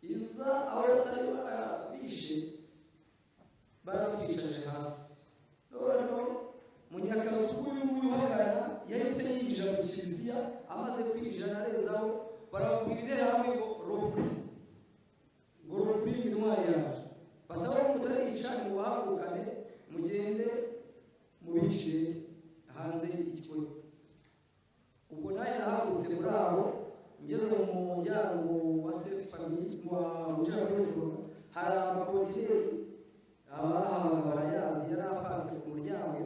iza aho batari bishe baratwicaje hasi. Noneho Munyakazubu uhagana yahise yinjira mu kiliziya, amaze kwinjira narezaho barabwirira hamwe ngo Robri Minwari yaje bataho mutarica ni wahagukane mugende mubicire hanze y'ikigo. Ubwo naye nahagutse muri aho ngeze mu muryango wa Sainte Famille mu mujyango hari amakontineri abahabaga barayazi yari apanze ku muryango.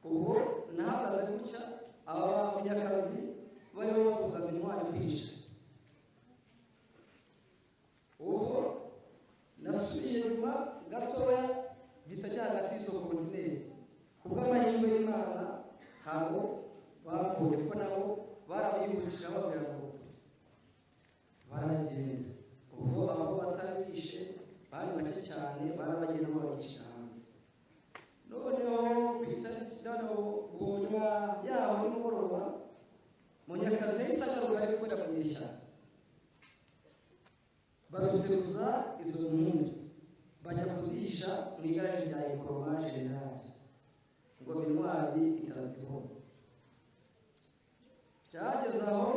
Ubwo nahagaze gutya aba Munyakazi bariho babuza Minwari kwica. Ubwo nasubiye nyuma gatoya bitajya hagati y'izo kontineri. Kubw'amahirwe y'Imana ntabwo bakuye ko nabo barabihutije babwira ngo baragenda. Ubwo abo batari bishe bari bake cyane barabagenda babicira hanze. Noneho ku itariki nyuma yaho nimugoroba Munyakazi yahise agaruka ari kubera mu ishyamba, baduteruza izo ntumbi bajya kuzihisha mu igaraje rya Ekoroma General ngo Minwari itazibona. Byageze aho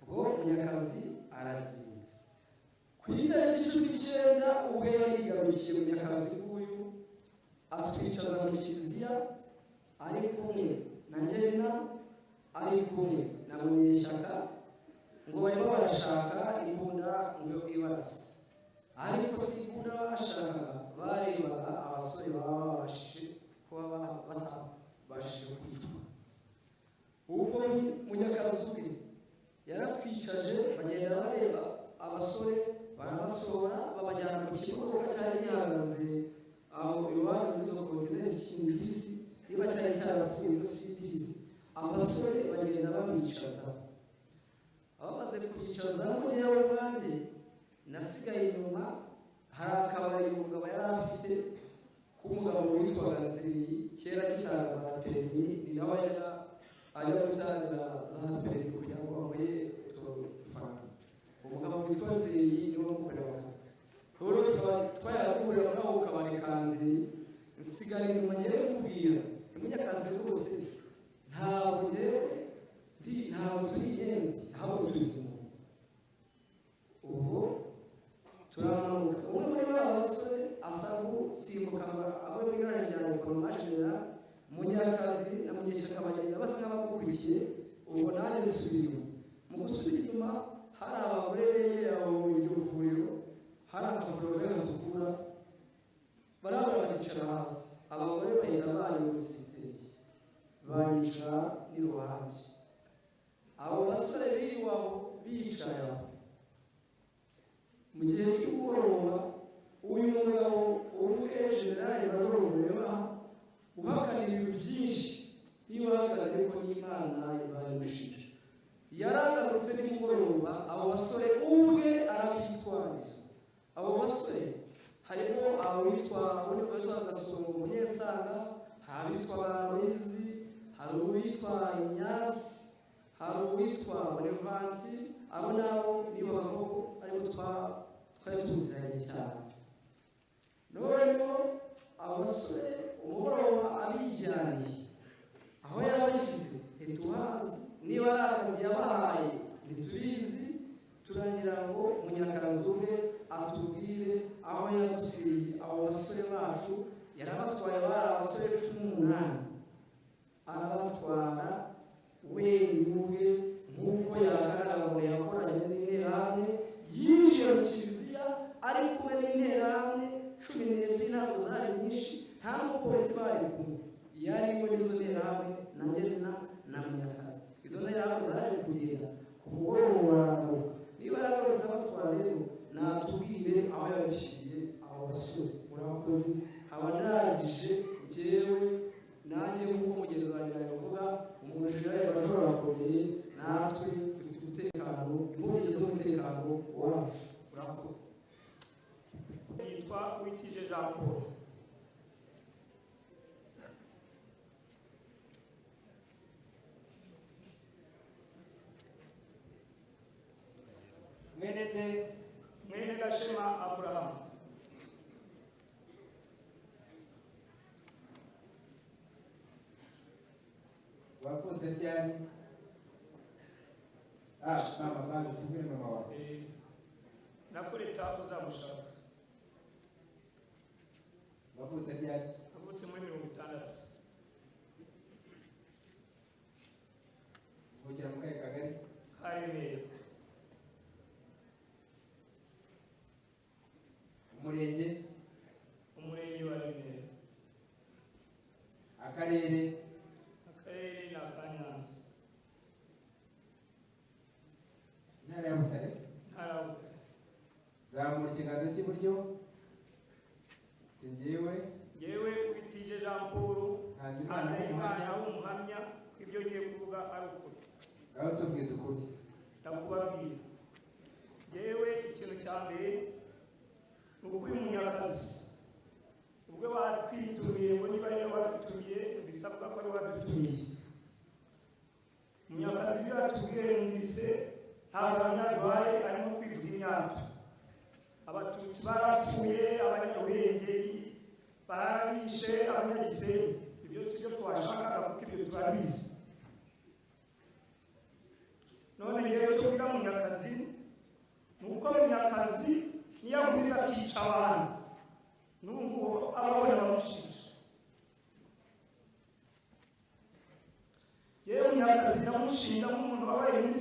ubwo Munyakazi aragenda. Ku itariki 19 ubwo yarigarukiye Munyakazi nguyu atwicaza mu kiliziya ari kumwe na Ngena, ari kumwe na Munyeshyaka ngo barimo barashaka imbunda ngo ibarase. Ariko si imbunda bashakaga, barebaga abasore baba babashije kuba batabashije kwicwa. Ubwo Munyakazubi yaratwicaje bagenda bareba abasore barabasohora babajyana mu kibuga cyari gihagaze aho iruhande rw'izo kontineri cy'imibisi niba cyari cyarapfuye n'usibisi. Abasore bagenda babicaza, abamaze kubicaza yewe kandi nasigaye inyuma. Hari akabari umugabo yari afite k'umugabo witwaga Nzeri, kera gitangaza za perimi, ni nawe ajya gutangira za perimi kugira ngo bamuhe utufana. Umugabo witwa Nzeri niwe mukorera. Rero twayagurira muri ako kabari ka Nzeri, nsigara inyuma ngewe mubwira Munyakazi rwose ntabwo turi inyenzi ahubwo turi impunzi. Ubwo turamanuka, umwe muri ba basore asa gusimbuka abo mu igaraje rya Ekoroma General. Munyakazi na Munyeshyaka bagenda basa nk'abamukurikiye. Ubwo nanjye nsubira mu gusubira inyuma hari abagore begera aho mu iryo vuriro, hari akavuriro gatuvura, barabara baricara hasi. Abagore bahita banyuza ibitenge banyicara n'iruhande. Abo basore biriwe aho bicaye aho. Mu gihe cy'umugoroba uyu mugabo umwe General Major Mureba uhakanira ibintu byinshi, niba ahakana ariko n'Imana izabimushira, yaragarutse nimugoroba. Abo basore ubwe arabitwarira. Abo basore harimo abitwa Gasongo Munyesanga, hari abitwa Baroizi, hari uwitwa Inyasi, hari uwitwa Bonevanti. Abo nabo nibo bakobwa aribo twari tuziranye cyane. Noneho abasore umugoroba abijyaniye aho yabashyize ntituhazi, niba ari akazi yabahaye ntitubizi. Turagira ngo Munyakazube yarabatwaye bari abasore 18 arabatwara wenyine nk'uko yagaragara ngo yakoranye n'interahamwe yinjiye mu kiliziya ari kumwe n'interahamwe 12 ntabwo zari nyinshi nta n'umupolisi bari kumwe yari we n'izo nterahamwe nanjye na Munyakazi izo nterahamwe zari kugenda ku mugoroba niba yaragarutse abatwara rero natubwire aho yabishyiriye abo basore murakoze abanarangije njyewe nanjye nk'uko mugenzi wanjye yavuga umuntu jenerali bashobora komeye natwe dufite umutekano impungenge z'umutekano wacu murakoze. Yitwa Uwitije Jean Paul. Mwene Gashema Abraham. Wakunze ryari? Mama mazi tubwire mama wawe. Nakureta uzamushaka. Wakunze ryari? Navutse muri 60. Uvukira mu kahe kagari? Karemera. Umurenge? Umurenge wa Remera. Akarere? Akarere na Kanyanza. Intara ya Butare? Intara ya Butare. Zamura ikiganza cy'iburyo. Njyewe Uwitije Jean Paul Ntanzimana w'umuhamya ibyo ngiye kuvuga ari ukuri. Aho tubwiza ukuri. Ndakubabwira. Njyewe ikintu cya mbere uko uyu Munyakazi ubwo batwitumiye ngo niba yari wadutumiye bisabwa ko ari wadutumiye. Munyakazi yatubwiye numvise ntabwo abanyarwaye arimo kwivuga imyato. Abatutsi barapfuye, abanyawengeri barabishe, abanyagisenyi. Ibyo si byo twashakaga kuko ibyo turabizi. None ngewe cyo bwira Munyakazi nuko Munyakazi niyo aguriza akica abantu n'ubu ababona bamushinja. Yewe Munyakazi namushinja nk'umuntu wabaye muri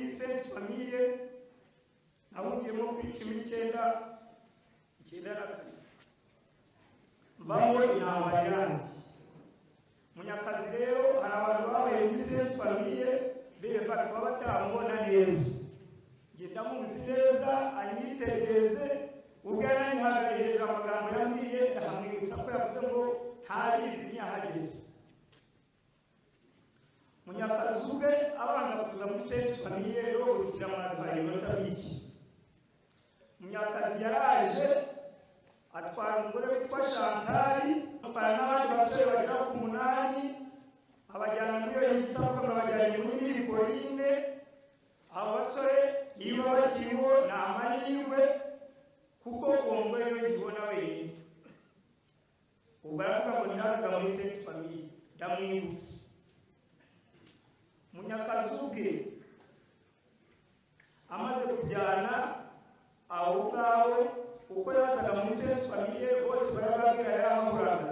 Sainte Famille ahungiyemo kuri 1994 mvamo intambara irangiye. Munyakazi rero hari abantu babaye muri Sainte Famille beva kuba bataramubona neza. Ngenda muzi neza anyitegereze ubwo yaranihagarariye hejuru amagambo yambwiye ahamwibutsa ko yavuze ngo ntarizi ntiyahageze. Munyakazi ubwe abanza kuza muri Sainte Famille rero gutira mwaduhaye inota biki. Munyakazi yaraje atwara umugore witwa Chantal atwara n'abandi basore bagera ku 8 abajyana muri iyo gisabwa babajyanye muri Mirikorine. Abo basore niba bakiriho ni amahirwe kuko uwo mugore we yibona wenyine. Ubwo aravuga ngo ntiyazaga muri Sainte Famille ndamwibutse. Munyakazi ubwe amaze kujyana aho ngaho uko yazaga muri Sainte Famille bose barababwira yarahuraga.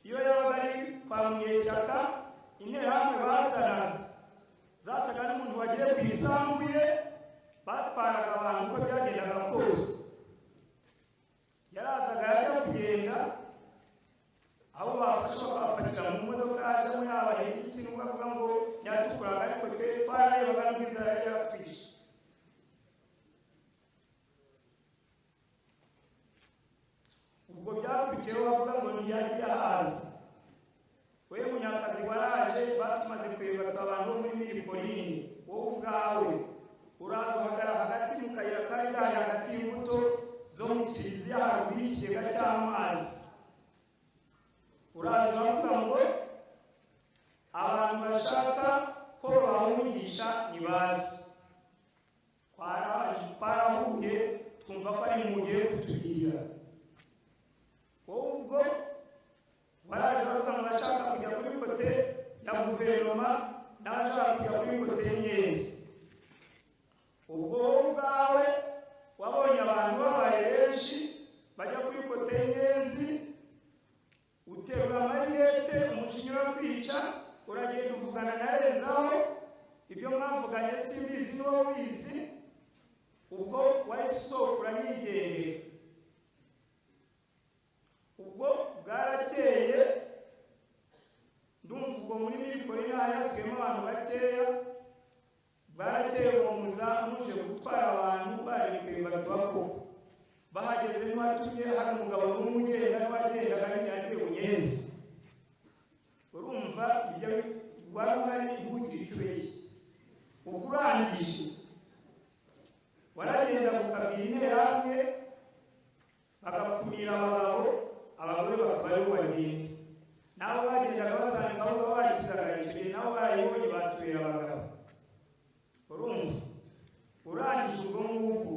Iyo yabaga ari kwa Munyeshyaka interahamwe bazanaga zasaga n'umuntu wagiye ku isambu ye batwaraga abantu uko byagendaga kose. Yarazaga yajya kugenda aho bafashe bakabapakira mu modoka ajamo yabaye igisi n'ubwo avuga ngo yatukuraga ariko twe twararebaga n'ubw'inzara yari yaratwishe. Ubwo byakurikiyeho bavuga ngo ntiyagiye ahaza. We Munyakazi waraje batumaze kuyobaka abantu bo muri Mirikorine. Wowe ubwawe uraza uhagarara hagati mu kayira kari gahari hagati y'imbuto zo mu kiliziya haruguru y'ikigega cy'amazi. Uraza uravuga ngo abantu bashaka ko babahungisha nibaze. Twarahuye twumva ko ari mugiye kutugirira. Wowe ubwo waraje uravuga ngo bashaka kujya kuri kote ya guverinoma n'abashaka kujya kuri kote y'Inyenzi. Ubwo wowe ubwawe wabonye abantu babaye benshi bajya kuri kote y'Inyenzi kwica uragenda uvugana na rezaho ibyo mwavuganye simbizi n'uwo wizi ubwo wahise usohoka uranyigendera. Ubwo bwarakeye ndumva ubwo muri Milipoli naho hasigayemo abantu bakeya, bwarakeye muza muje gutwara abantu barekuye batubako bahageze ntiwatumye hari umugabo n'umugenda n'uwagendaga nyine yagiye Bunyezi. Urumva ibyo wari uhari ntugire icyo ubeshya. Ubwo urangije waragenda gukabira interahamwe bagakumira abagabo, abagore bakaba aribo bagenda, nabo bagendaga basanga aho bakizaga icyo gihe nabo barayibonye batubera abagabo. Urumva urangije ubwo ngubwo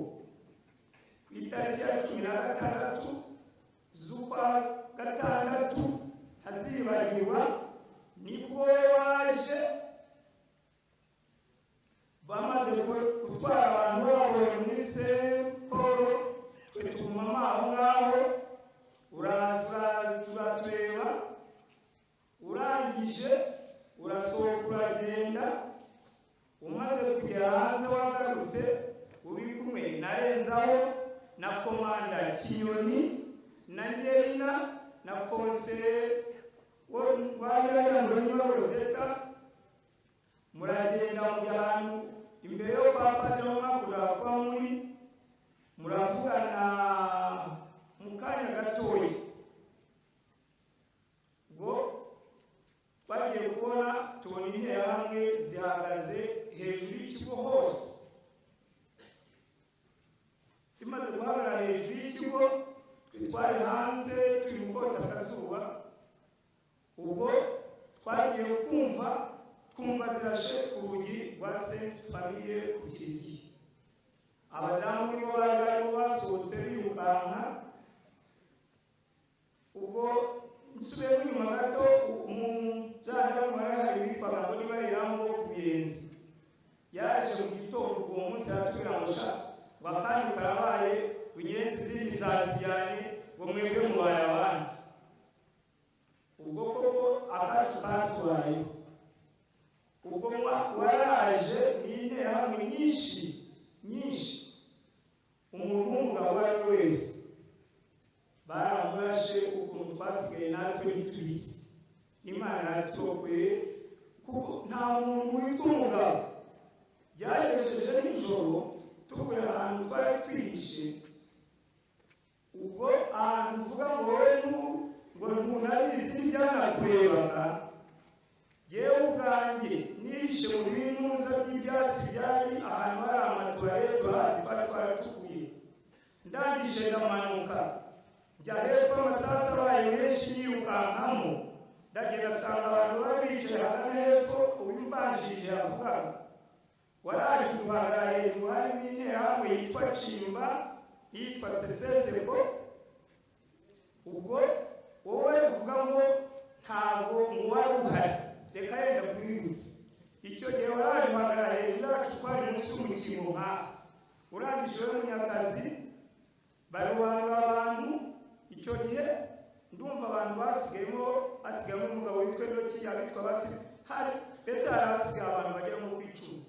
ku itariki ya 16 z'ukwa gatandatu hazibagirwa nibwo waje bamaze gutwara abantu baboye muri Semporo, twe tuguma aho ngaho uraza turatureba, urangije urasohoka uragenda, umaze kugera hanze wagarutse uri kumwe na rezaho na komanda Kinyoni na Ngerina na konseye wajyaga niba Rodeta, muragenda mujya ahantu imbere yo kwa Padiri kwa muri muravugana mu kanya gatoya. Ubwo twagiye kubona tubona interahamwe zihagaze hejuru y'ikigo hose. Simaze guhagarara hejuru y'ikigo twari hanze turi mu kota akazuba. Ubwo twagiye kumva zirashe ku rugi rwa Sainte Famille ku kiliziya. Abadamu nibo bari barimo basohotse birukanka. Ubwo nsubiye inyuma gato umujandarume warahari witwaga ngo niba Rirambo Kuyenzi yaje mu gitondo uwo munsi aratubwira ngo sha bakandi karabaye Bunyezi zindi zazijyanye ngo mwebwe mubaye abandi. Ubwo koko akacu katubayeho. Ubwo waraje n'interahamwe nyinshi umuntu w'umugabo uwo ari we wese baramurashe ukuntu twasigaye natwe ntitubizi. Imana yaturokoye kuko nta muntu witwa umugabo. Byagejeje nijoro tuvuye ahantu twari twihishe. Ubwo ahantu uvuga ngo wowe ngo ntunabizi ntibyanakurebaga, jyewe ubwanjye nishe mu bintuza by'ibyatsi byari ahantu hari amatuwarete hasi twari twaracukuye. Ndangije ndamanuka njya hepfo, amasasu abaye menshi nirukankamo, ndagenda asanga abantu bari bicaye hagana hepfo. Uyu mbanjirije yavugaga waraje guhagarara hejuru harimo interahamwe yitwa Cimba, yitwa Seseseko. Ubwo wowe uvuga ngo ntabwo wari uhari, reka yenda kubibuza. Icyo gihe waraje guhagarara hejuru yacu twari munsi y'umukingo nk'aha. Urangije we Munyakazi barobanura abantu. Icyo gihe ndumva abantu basigayemo umugabo witwa Ndoki abitwa basi hari mbese hari hasigaye abantu bagera mu 10.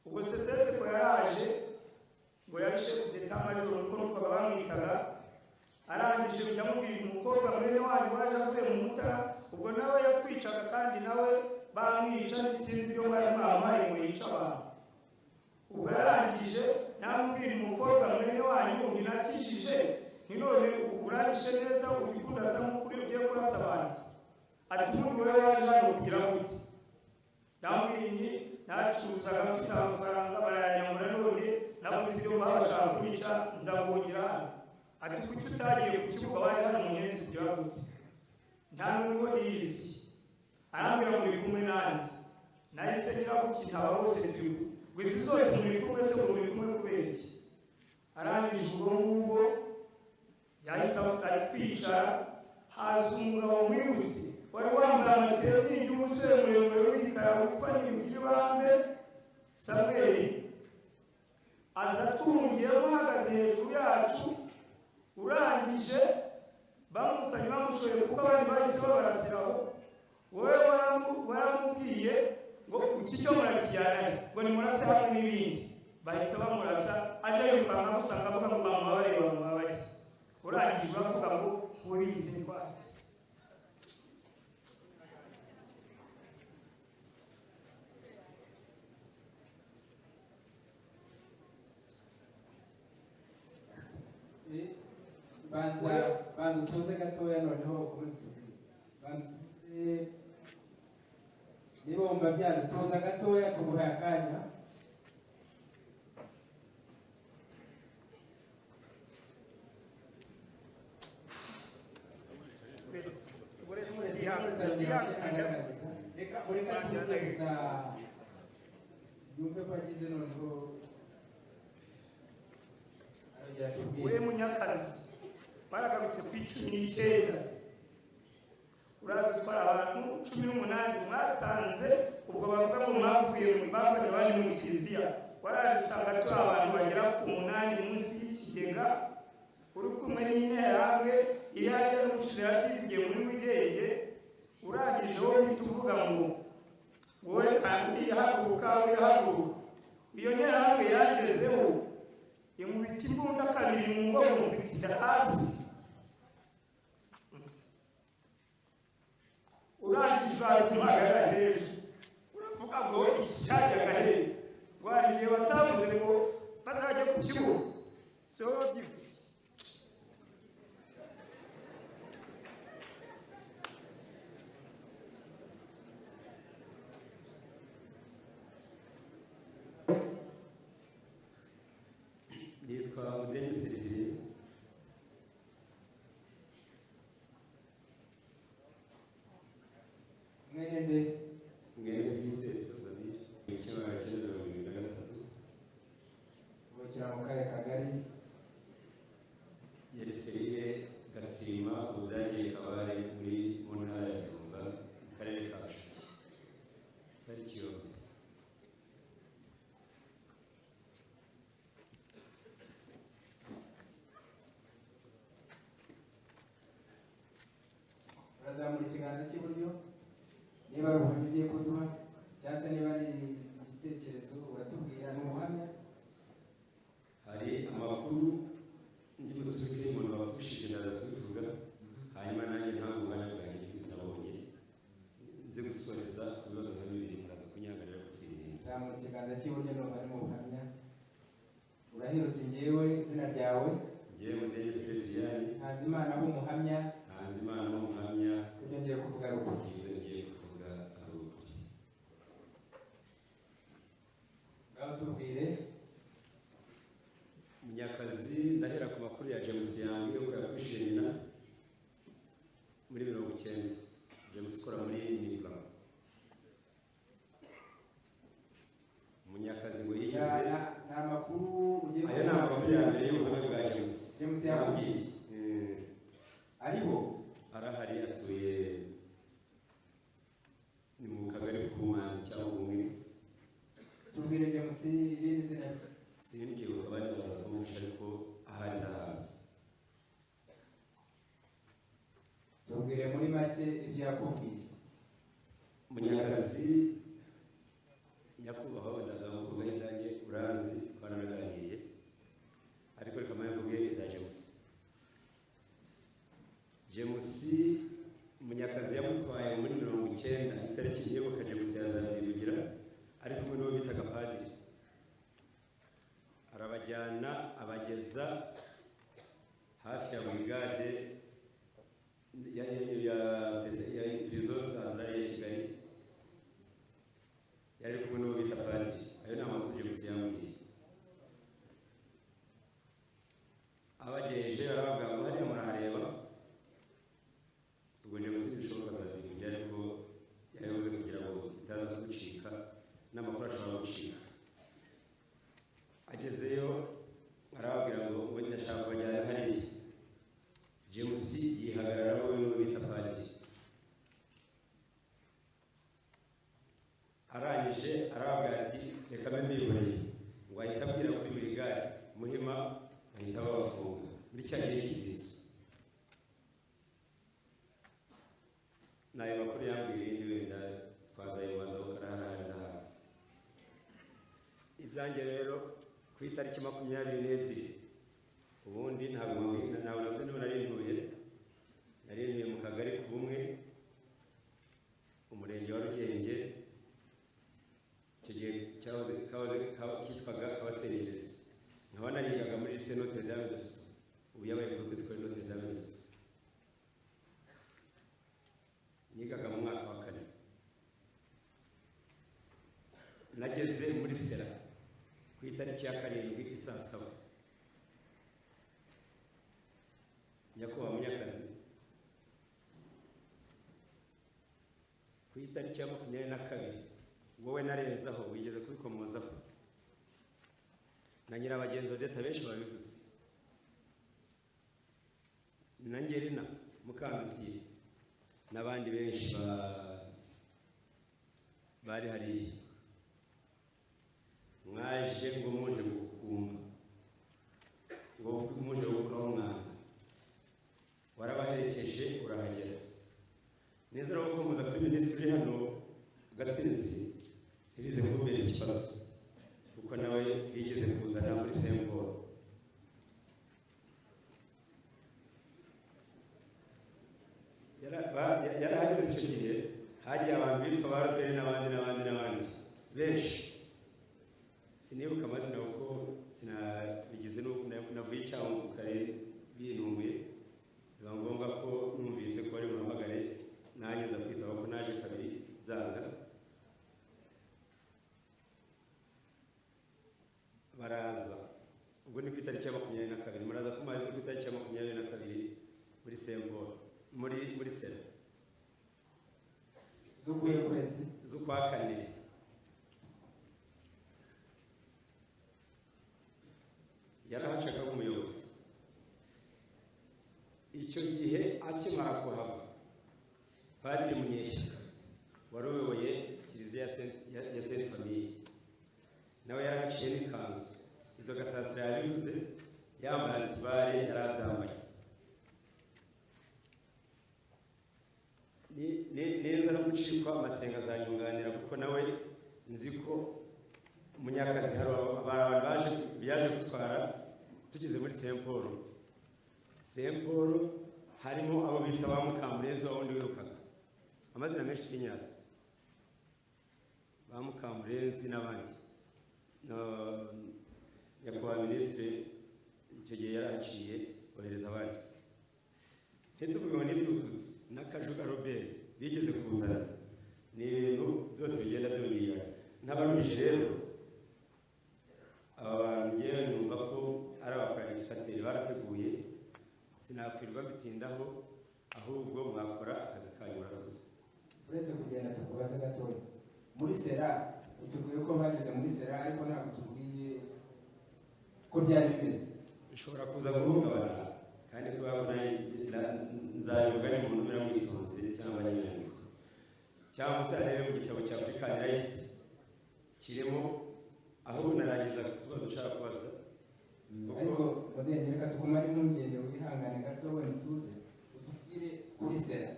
Ubwo Seseseko yaraje ngo yari chef d'etat major uko numvaga bamwitaga. Arangije ndamubwira umukobwa mwene wanyu waje avuye mu Mutara, ubwo nawe yatwicaga kandi nawe bamwica n'isindi byo bari mwamaye ngo yica abantu. Ubwo yarangije namubwira umukobwa mwene wanyu ninakijije none urangije neza ubikunda za mukuru ugiye kurasa abantu. Ati ubundi wowe waje hano kugira gute? Ndamubwira nacuruzaga mfite amafaranga barayanyamura none nabuze ibyo babashaka kunyica nzabongera hano. Ati kuki utagiye ku kibuga bari hano Munyezi kugira gute? Nta n'ubwo niyizi. Arambwira muri kumwe nanjye. Nahise ngira kuki ntaba bose turi ngo izi zose muri kumwe se muri kumwe kubera iki? Arangije ubwo ngubwo yahise atwicara, haza umugabo mwibutse wari wambaye amateraniro y'umusore muremure w'igikara witwa Niyugiribambe Samweli, aza twungiyemo ahagaze hejuru yacu. Urangije bamuzanye bamushoye kuko abandi bahise babarasiraho. wowe waramubwiye ngo iki cyo murakijyana ngo nimurase hamwe n'ibindi bahita bamurasa aje yirukanka gusanga avuga ngo bamubabare urangije bavuga ngo urizi ndwara banza utuze gatoya noneho ukomeze tubwire niba wumva byadutuza gatoya tumuhaye akanya reka tuze gusa yumve ko agize noneho we Munyakazi baragarutse ku 19 uraza gutwara abantu 18 mwasanze ubwo bavuga ngo mwavuye mu bafanye abandi mu kiliziya waraje usanga turi abantu bagera ku 8 munsi y'ikigega uri kumwe n'interahamwe iri hariya n'umushirira ativugiye muri wigenge urangije wowe uhita uvuga ngo wowe kandi haguruka iyo nterahamwe yagezeho imubita imbunda kabiri mu ngogo mubitira hasi urangije bazimuhagarara hejuru uravuga ngo iki cyajyaga he ngo hari igihe batavuze ngo bazajya ku kibuga si wowe wabyivuye nitwa Mudenyi Serivire mwene bise Tozani ikibazo cya 2023 ubukira mu kare kagari yari seriye Gatsima uzagiye kabare muri mu ntara ya Tumba mu karere ka Bushaki cyari Kiyobe urazamura ikiganza cy'iburyo niba ari ubuhamya ugiye kuduha cyangwa se niba ari igitekerezo uratubwira n'ubuhamya hari amakuru ndi butuke umuntu wafashije ndaza kubivuga hanyuma nanjye ntabwo ubana bwanjye nabonye nze gusoreza ibibazo nka bibiri muraza kunyangarira gusinzira zamura ikiganza cy'iburyo n'ubu ari mu buhamya urahira uti ngewe izina ryawe ngewe Mudenyi Serivire Ntazimana w'umuhamya Ntazimana w'umuhamya ibyo ngiye kuvuga ari ukuri ngaho tubwire Munyakazi ndahera ku makuru ya James yangu yo kuyafishe nyina muri 19 James ukora muri Nibla Munyakazi ngo yigeze na makuru ugiye ayo na makuru ya mbere y'ubuhamya bwa James yakubwiye ariho arahari atuye ni mu kagari k'Umanzi cyangwa umwe tubwire James irindi zina rye singiye ukabari barakumvisha ariko ahari ndahazi tubwire muri make ibyo yakubwiye Munyakazi nyakubahwa ndazamuvuga indange uranzi twaranaganiriye ariko reka mvuge za James Munyakazi yamutwaye muri 19 itariki yibuka James yazazivugira ariko kumwe n'uwo bitaga padiri arabajyana abageza hafi ya brigade ya Visos Centrale ya Kigali yari kumwe n'uwo bita padiri ayo ni amakuru James yambwiye abagejeje baravuga ngo hariya murahareba ubwo James bishoboka azazivugira ariko yayoboze kugira ngo itaza gucika n'amakuru ashobora gucika agezeyo arababwira ngo ndashaka kubajyana hariya James yihagararaho we n'uwo bita padiri itariki 22 ubundi ntabwo navuze niba nari mu kagari k'ubumwe umurenge wa Rugenge icyo gihe kitwaga Kabasengerezi nkaba narigaga muri lycée Notre Dame de Sito ubu yabaye groupe scolaire Notre Dame de Sito nigaga mu mwaka wa 4 nageze muri Sera ku itariki ya 7 isaa 7 nyakubahwa Munyakazi ku itariki ya 22 wowe narenzaho wigeze kubikomozaho na Nyirabagenzi Odette benshi babivuze na Ngerina Mukandutiye n'abandi benshi bari hariya mwaje ngo muje gukuma ngo muje gukuraho umwana warabaherekeje urahagera neza rero ko muza kuri minisitiri hano Gatsinzi ntibize kumbera ikibazo kuko nawe yigeze kuzana muri Semporo yarahageze icyo gihe hagiye abantu bitwa ba Robert n'abandi benshi sinibuka amazina kuko sinabigize navuye icyaha mu karere binunguye biba ngombwa ko numvise ko ari muhamagare nanjye nza kwitaba ko naje kabiri byanga baraza ubwo ni ku itariki ya 22 muraza kumaze ku itariki ya 22 muri Semporo muri Sera z'ukwa 4 yarahacaga umuyobozi icyo gihe akimara kuhava Padiri Munyeshyaka wari uyoboye kiliziya ya Sainte Famille nawe yarahaciye n'ikanzu izo Gasasira yabivuze yambaye antibare yarabyambaye neza no gucikwa amasenga azanyunganira kuko nawe nzi ko Munyakazi hari abantu baje gutwara tugeze muri Semporo harimo abo bita ba Mukamurenzi wa wundi wirukaga amazina menshi sinyazi ba Mukamurenzi n'abandi nyakubahwa minisitiri icyo gihe yarahaciye ohereza abandi ntituvuge ngo n'ibitutuzi n'akajuga Robert bigeze kuzana ni ibintu byose bigenda byumira n'abaruje rero aba bantu ngewe numva ko ari abaplanificateurs barateguye sinakwirwa bitindaho ahubwo mwakora akazi kanyu murakoze uretse kugenda tukubaza gatoya muri Sera utubwiye ko bageze muri Sera ariko ntabwo tubwiye ko byari bimeze bishobora kuza guhungabana kandi kubabona nzayoga ni umuntu umera mwitonze cyangwa nyanyandiko cyangwa se arebe mu gitabo cya African Right kirimo aho narangiza kutubazo ushaka kubaza ariko modenge reka tukumare impungenge wihangane gato wenda tuze utubwire kuri Sera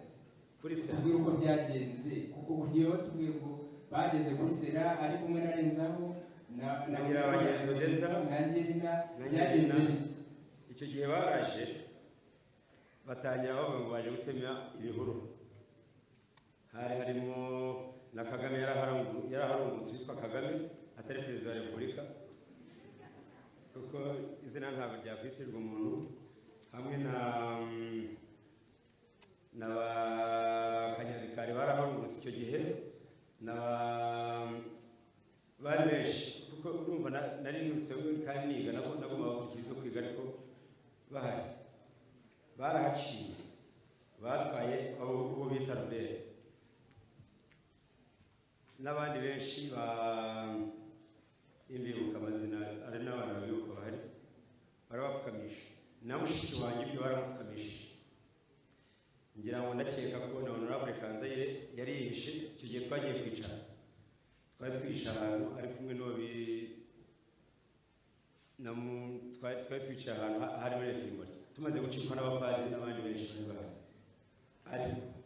tubwire uko byagenze kuko ugiye watubwiye ngo bageze kuri Sera ari kumwe narenzaho na Nyirabagenzi Odette na Ngerina byagenze bite icyo gihe baraje batangira bavuga ngo baje gutema ibihuru harimo na Kagame yaraharungutse witwa Kagame atari perezida wa Repubulika kuko izina ntabwo ryakwitirwa umuntu hamwe na ba Kanyabikari baraharungutse icyo gihe bari benshi kuko urumva narinutse kandi niga nagomba gukurikira ibyo kwiga ariko bahari barahaciye batwaye abo bita Robert n'abandi benshi simbibuka amazina ari n'abantu babibuka bahari barabapfukamisha na mushiki wanjye ibyo baramupfukamishije ngira ngo ndakeka ko na Honorable Kanzayire yari yihishe icyo gihe twagiye kwicara twari twihishe ahantu ari kumwe twari twicaye ahantu hari muri Efimori tumaze gucikwa n'abapadiri n'abandi benshi bari bahari ariko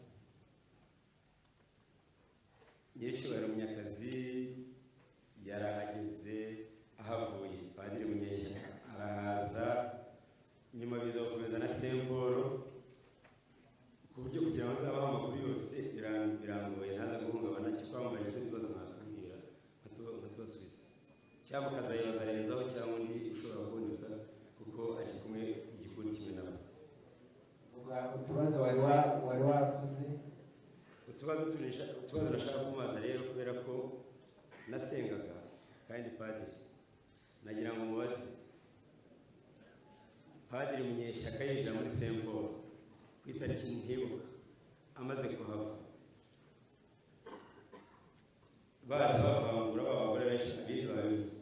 Nyiricyubahiro Munyakazi yarahageze ahavuye Padiri Munyeshyaka kandi padiri nagira ngo mubaze padiri Munyeshyaka yinjira muri Saint Paul ku itariki ntibuka amaze kuhava baje bavangura abagore benshi abiri babivuze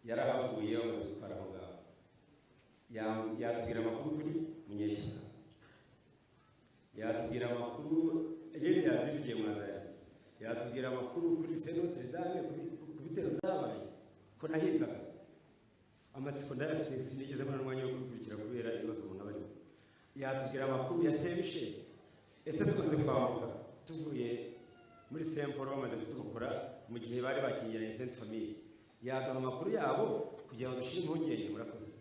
yarahavuye bamaze gutwara aho ngaho yatubwira amakuru kuri Munyeshyaka yatubwira amakuru rero yazivugiye mwazayatse yatubwira amakuru kuri Saint Notre Dame ku bitero byabaye ko nahingaga amatsiko ndayafite sinigeze mbona umwanya wo kubikurikira kubera ibibazo umuntu aba arimo yatubwira amakuru ya Saint Michel ese tumaze kwambuka tuvuye muri Saint Paul bamaze kuturokora mu gihe bari bakingiranye Sainte Famille yaduha amakuru yabo kugira ngo dushire impungenge murakoze